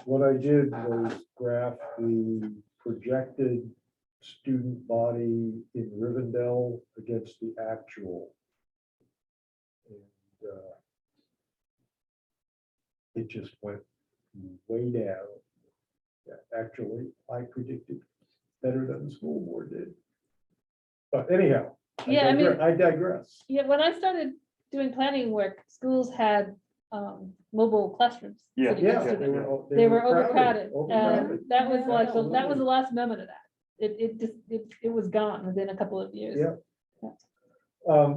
What I did was graph the projected student body in Rivendell against the actual. And it just went way down. Yeah, actually, I predicted better than the school board did. But anyhow, Yeah, I mean, I digress. yeah, when I started doing planning work, schools had mobile classrooms. Yeah, sitting Yeah, next to them. they They were overcrowded, overcrowded. and that was like, that was Absolutely. the last moment of that. It was gone within a couple of years. Yeah.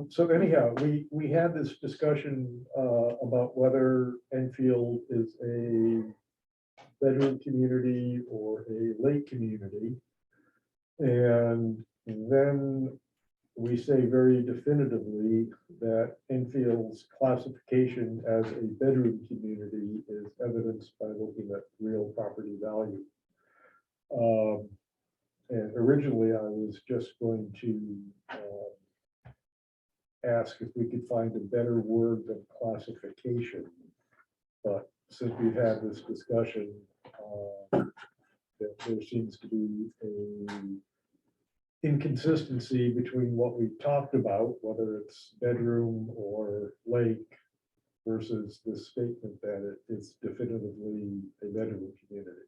So anyhow, we had this discussion about whether Enfield is a bedroom community or a lake community. And then we say very definitively that Enfield's classification as a bedroom community is evidenced by looking at real property value. And originally I was just going to ask if we could find a better word than classification. But since we've had this discussion, that there seems to be a inconsistency between what we've talked about, whether it's bedroom or lake, versus the statement that it is definitively a bedroom community.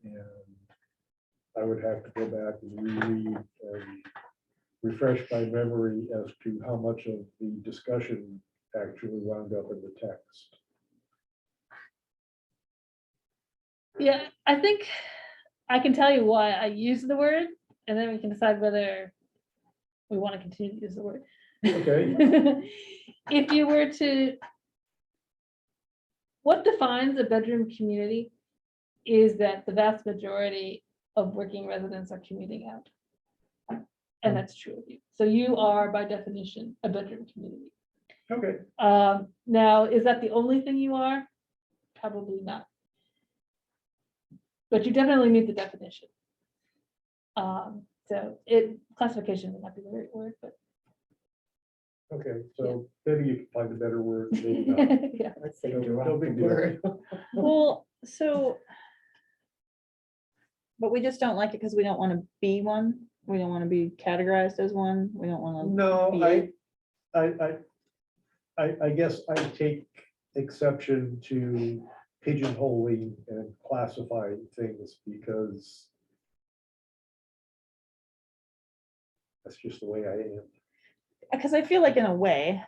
And I would have to go back and reread and refresh my memory as to how much of the discussion actually wound up in the text. Yeah, I think I can tell you why I use the word, and then we can decide whether we want to continue to use the word. Okay. If you were to, what defines a bedroom community is that the vast majority of working residents are commuting out. and that's true of you. So you are by definition a bedroom community. Okay, Now, is that the only thing you are? Probably not. But you definitely meet the definition. So classification would not be the right word, but okay, so maybe you can find a better word, maybe not. yeah. Let's say No- no drop the big deal. word. Well, so. But we just don't like it because we don't want to be one. We don't want to be categorized as one. We don't want to. No, be I guess I take exception to pigeonholing and classifying things because that's just the way I am. Because I feel like in a way,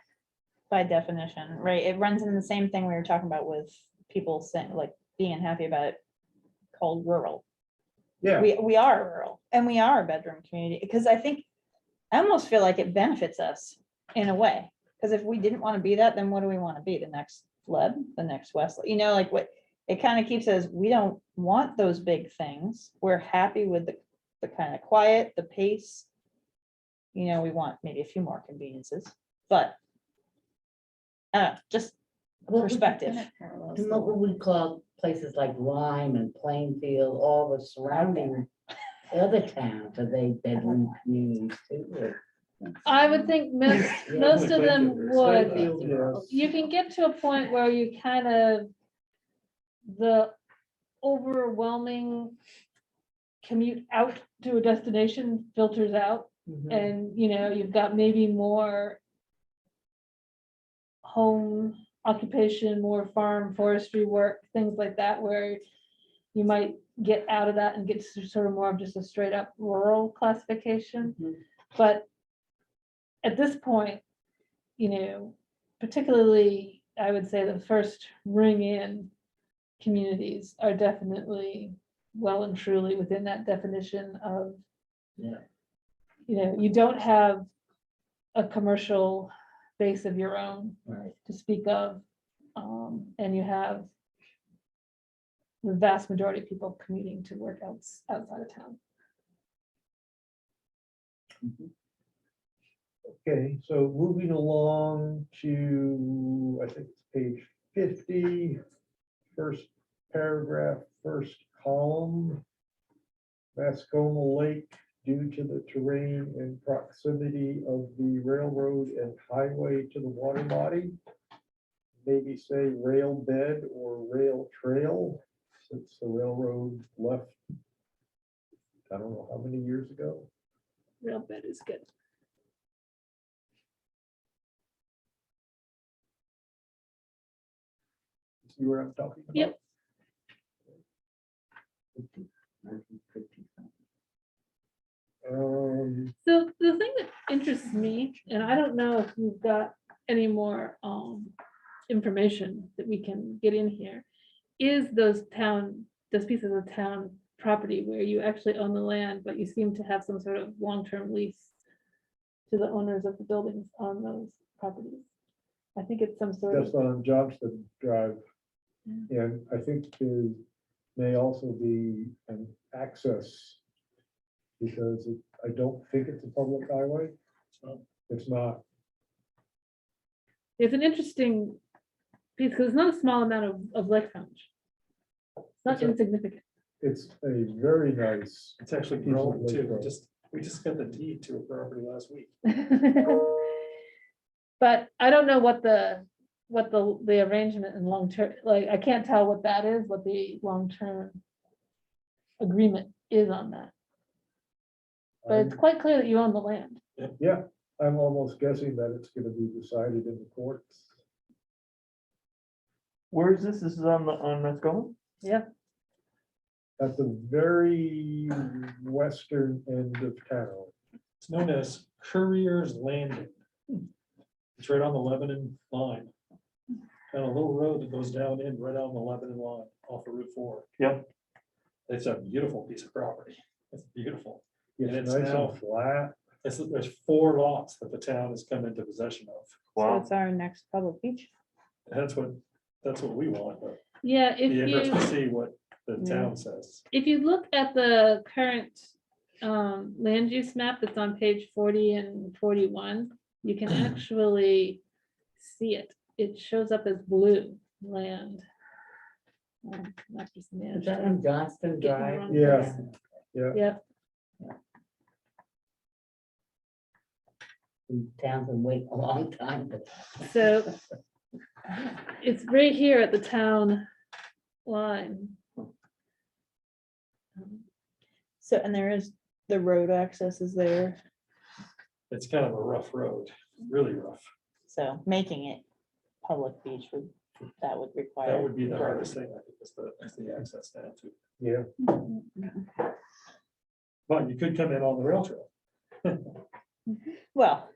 by definition, right, it runs in the same thing we were talking about with people saying, like, being happy about it called rural. Yeah, We are rural and we are a bedroom community, because I almost feel like it benefits us in a way. Because if we didn't want to be that, then what do we want to be? The next Leb, the next Wesley, like what, it kind of keeps us, we don't want those big things. We're happy with the kind of quiet, the pace. We want maybe a few more conveniences, but just What would- perspective. And what would we call places like Lyme and Plainfield, all the surrounding other towns, are they bedroom communities too? or- I would think most of them would. Plainfield, yes. You can get to a point where you kind of, the overwhelming commute out to a destination filters out, and, you've got maybe more home occupation, more farm forestry work, things like that, where you might get out of that and get to sort of more of just a straight up rural classification. Mhm. But at this point, particularly, I would say the first ring in communities are definitely well and truly within that definition of, Yeah. you don't have a commercial base of your own Right. to speak of. And you have the vast majority of people commuting to work outside of town. Okay, so moving along to, I think it's page 50, first paragraph, first column. Mascoma Lake, due to the terrain and proximity of the railroad and highway to the water body. Maybe say rail bed or rail trail, since the railroad left, I don't know how many years ago. Rail bed is good. See where I'm talking about? Yep. So the thing that interests me, and I don't know if we've got any more information that we can get in here, is those pieces of town property where you actually own the land, but you seem to have some sort of long-term lease to the owners of the buildings on those properties. I think it's some sort That's of, on Johnston Drive. And I think there may also be an access, because I don't think it's a public highway. It's not. it's an interesting piece, because it's not a small amount of lake frontage. It's not It's a- insignificant. It's a very nice. It's actually piece of growing too. lakefront. We just got the deed to a property last week. But I don't know what the arrangement and long-term, like, I can't tell what that is, what the long-term agreement is on that. But it's I'm- quite clear that you own the land. Yeah, I'm almost guessing that it's gonna be decided in the courts. Where is this? This is on Mascoma? Yeah. At the very western end of town. It's known as Courier's Landing. It's right on the Lebanon line. Got a little road that goes down in right on the Lebanon line off of Route 4. Yep. It's a beautiful piece of property. It's beautiful. It's And it's nice now- and flat. There's 4 lots that the town has come into possession of. So Wow. it's our next public beach. That's what we want, but Yeah, be interested to if see what the Yeah. town says. you look at the current land use map that's on page 40 and 41, you can actually see it. It shows up as blue land. Not just Is managed that to on Johnston get in the Drive? wrong Yeah. place. Yep, Towns and wait a long time. so it's right here at the town line. So, and there is, the road access is there, It's kind of a rough road, really rough. so making it public beach would, that would require. That would be the hardest thing, I think, is the access down to. Yeah, But you could come in on the rail trail. Well,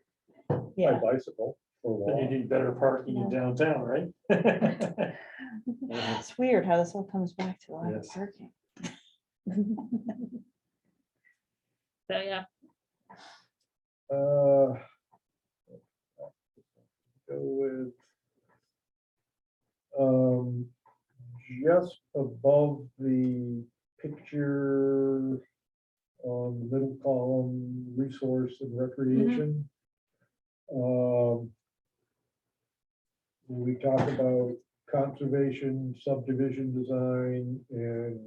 by yeah, bicycle or Then you walk. need better parking in downtown, right? it's weird how this all comes back to lack of Yes. parking. So, yeah, Uh, Go with. Just above the picture on the middle column, resource and recreation. We talk about conservation, subdivision design, and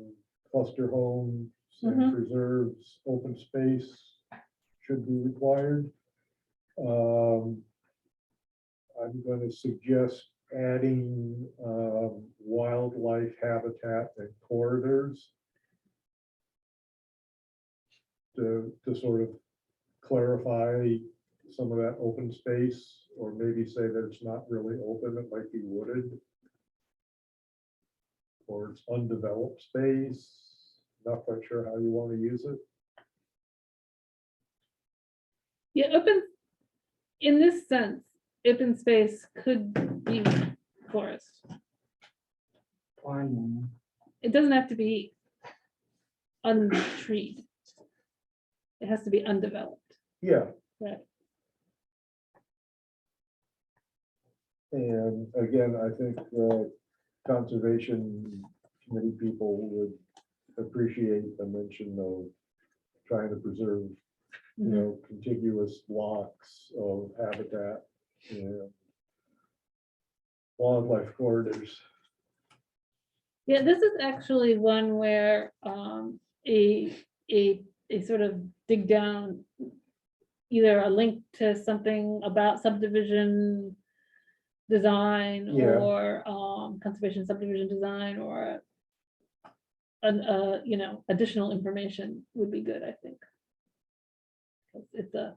cluster homes and preserves, open space should be required. I'm going to suggest adding wildlife habitat and corridors to sort of clarify some of that open space, or maybe say that it's not really open, it might be wooded. Or it's undeveloped space, not quite sure how you want to use it. yeah, open, in this sense, open space could be forest. Farmland. It doesn't have to be untreed. It has to be undeveloped. Yeah. Right. And again, I think the conservation committee people would appreciate the mention of trying to preserve, contiguous blocks of habitat and wildlife corridors. Yeah, this is actually one where a sort of dig down, either a link to something about subdivision design Yeah. or conservation subdivision design, or additional information would be good, I think. 'Cause it's a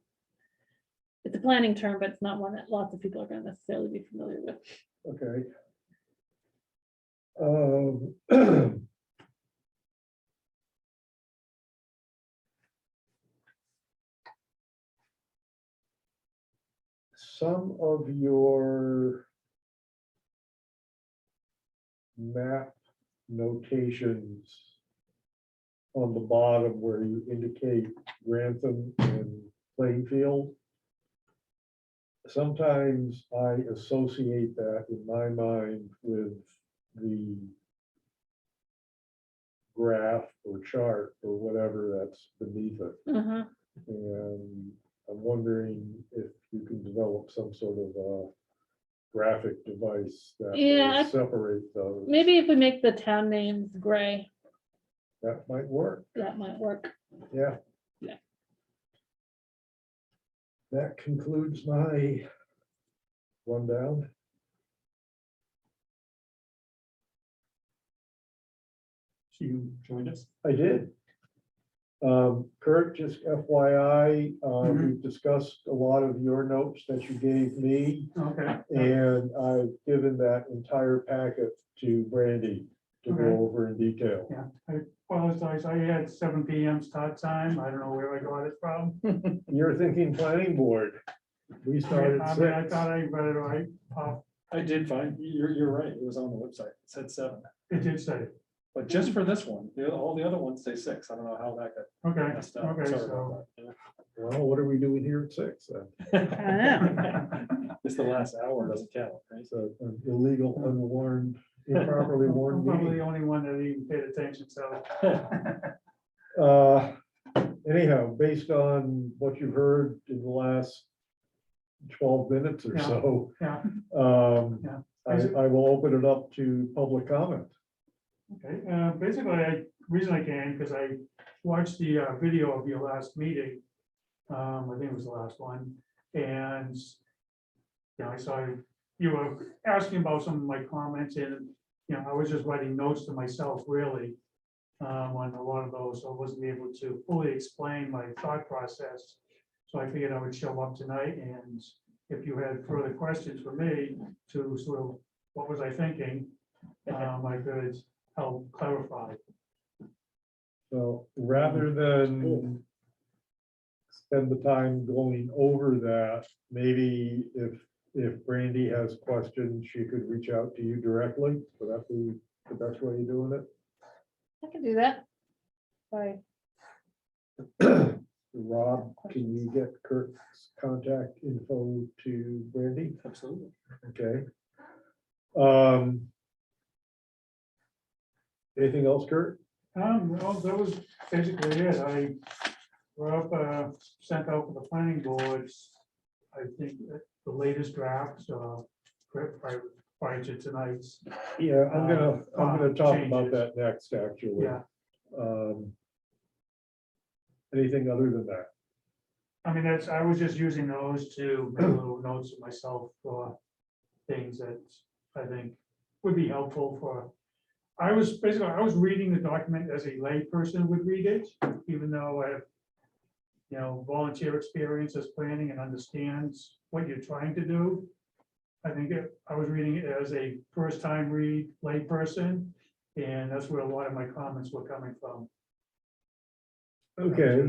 planning term, but it's not one that lots of people are gonna necessarily be familiar with. Okay. Some of your map notations on the bottom where you indicate Grantham and Plainfield. Sometimes I associate that in my mind with the graph or chart or whatever that's beneath it. Uh-huh. And I'm wondering if you can develop some sort of a graphic device that Yeah, will separate those. Maybe if we make the town names gray, That might work, that might work. yeah. Yeah. That concludes my rundown. So you joined us? I did. Kurt, just FYI, we've discussed a lot of your notes that you gave me, Okay, and I've given that entire packet to Brandy to Okay. go over in detail. yeah, I apologize, I had 7 PM start time, I don't know where I got it from. You're thinking planning board. We started I mean, I six. thought I read it right, I did find, you're right, it was on the website, it said 7, it did say, but just for this one, all the other ones say 6, I don't know how that got okay, messed up. okay, Sorry so, about that. Well, what are we doing here at 6 then? Yeah. It's the last hour, doesn't count, right? It's an illegal, unwarned, improperly warned I'm probably meeting. the only one that even paid attention, so. Uh, anyhow, based on what you've heard in the last 12 minutes or Yeah. so, Yeah, Yeah. I will open it up to public comment. okay. Basically, reason I came, because I watched the video of your last meeting. I think it was the last one, and I saw you were asking about some of my comments, and, I was just writing notes to myself, really, on a lot of those, so I wasn't able to fully explain my thought process. So I figured I would show up tonight, and if you had further questions for me to sort of, what was I thinking? I could help clarify. So rather than spend the time going over that, maybe if Brandy has questions, she could reach out to you directly. Would that be the best way of doing it? I can do that. Right. Rob, can you get Kurt's contact info to Brandy? Absolutely. Okay. Anything else, Kurt? Well, that was basically it. I sent out for the planning boards, I think the latest drafts, prior to tonight's. Yeah, I'm gonna talk about changes. that next, actually. Yeah, Anything other than that? I mean, I was just using those to make little notes of myself for things that I think would be helpful for. I was reading the document as a layperson would read it, even though I have, volunteer experience as planning and understands what you're trying to do. I think I was reading it as a first time read layperson, and that's where a lot of my comments were coming from. Okay,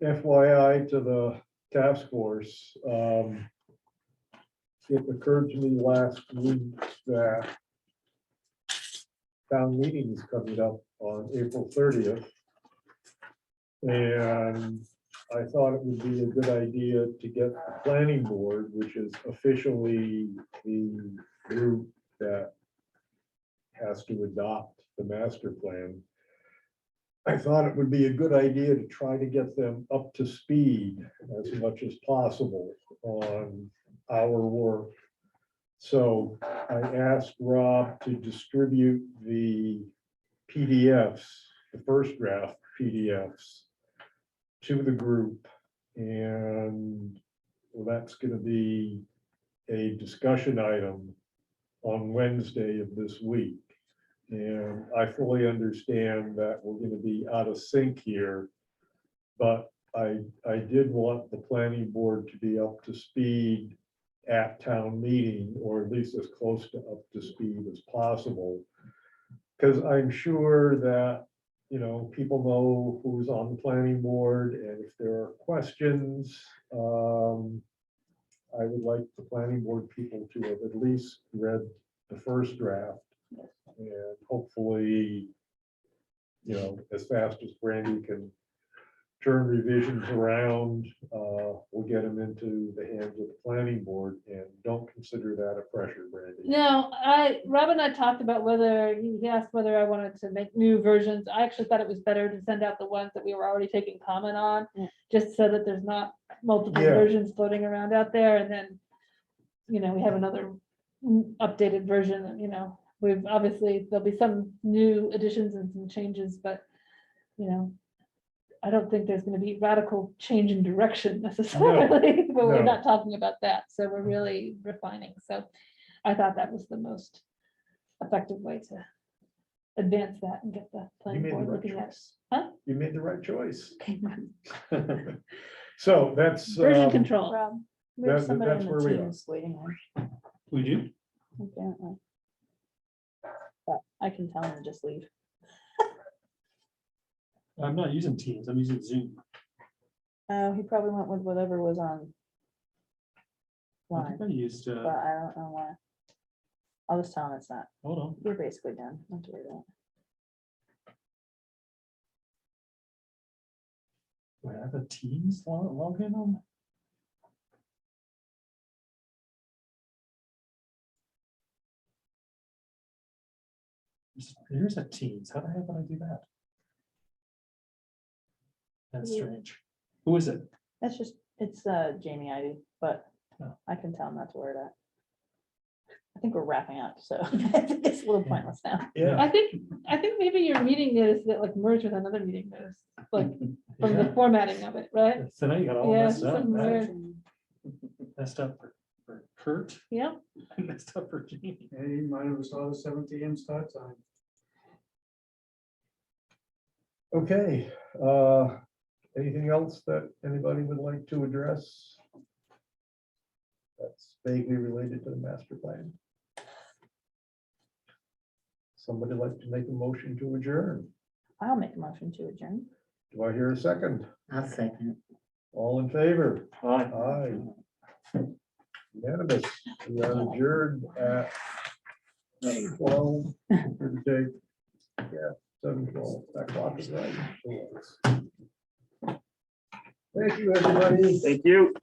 FYI to the task force, it occurred to me last week that town meeting is coming up on April 30th. And I thought it would be a good idea to get the planning board, which is officially the group that has to adopt the master plan. I thought it would be a good idea to try to get them up to speed as much as possible on our work. So I asked Rob to distribute the PDFs, the first draft PDFs, to the group. And that's going to be a discussion item on Wednesday of this week. And I fully understand that we're going to be out of sync here, but I did want the planning board to be up to speed at town meeting, or at least as close to up to speed as possible. Because I'm sure that, people know who's on the planning board, and if there are questions, I would like the planning board people to have at least read the first draft. And hopefully, as fast as Brandy can turn revisions around, we'll get them into the hands of the planning board, and don't consider that a pressure, Brandy. No, Rob and I talked about whether, he asked whether I wanted to make new versions. I actually thought it was better to send out the ones that we were already taking comment on, Yeah. just so that there's not multiple Yeah. versions floating around out there, and then, we have another updated version, and, we've obviously, there'll be some new additions and some changes, but, I don't think there's gonna be radical change in direction necessarily, but we're no. not talking about that, so we're really refining, so I thought that was the most effective way to advance that and get the You planning made the board right looking at. choice. Huh? You made the right choice. Okay, So that's. version control. Rob, we have That- somebody that's in where the we are. Teams waiting on, We do? apparently. But I can tell him to just leave. I'm not using Teams, I'm using Zoom. Oh, he probably went with whatever was on I line, think I used, but I don't know why. I'll just tell him it's not. hold on. You're basically done. Don't worry about it. Do I have a Teams login on? Here's a Teams, how the heck did I do that? That's strange. Who is it? That's just, it's Jamie Ivy, but Oh. I can tell him not to wear that. I think we're wrapping up, so it's a little pointless now. Yeah, I think maybe your meeting notice that like merged with another meeting notice, like from the Yeah. formatting of it, right? So now you got all Yeah, messed up. some That weird- Messed up for Kurt, Yeah, messed up for Jeannie. Hey, might have saw the 7 PM start time. okay. Anything else that anybody would like to address? That's vaguely related to the master plan. Somebody like to make a motion to adjourn? I'll make a motion to adjourn. Do I hear a second? I'll second. All in favor? Hi. Aye. Unanimous. We are adjourned at 12. Thursday. Yeah, 7:12. That clock is right. Thank you, everybody. Thank you.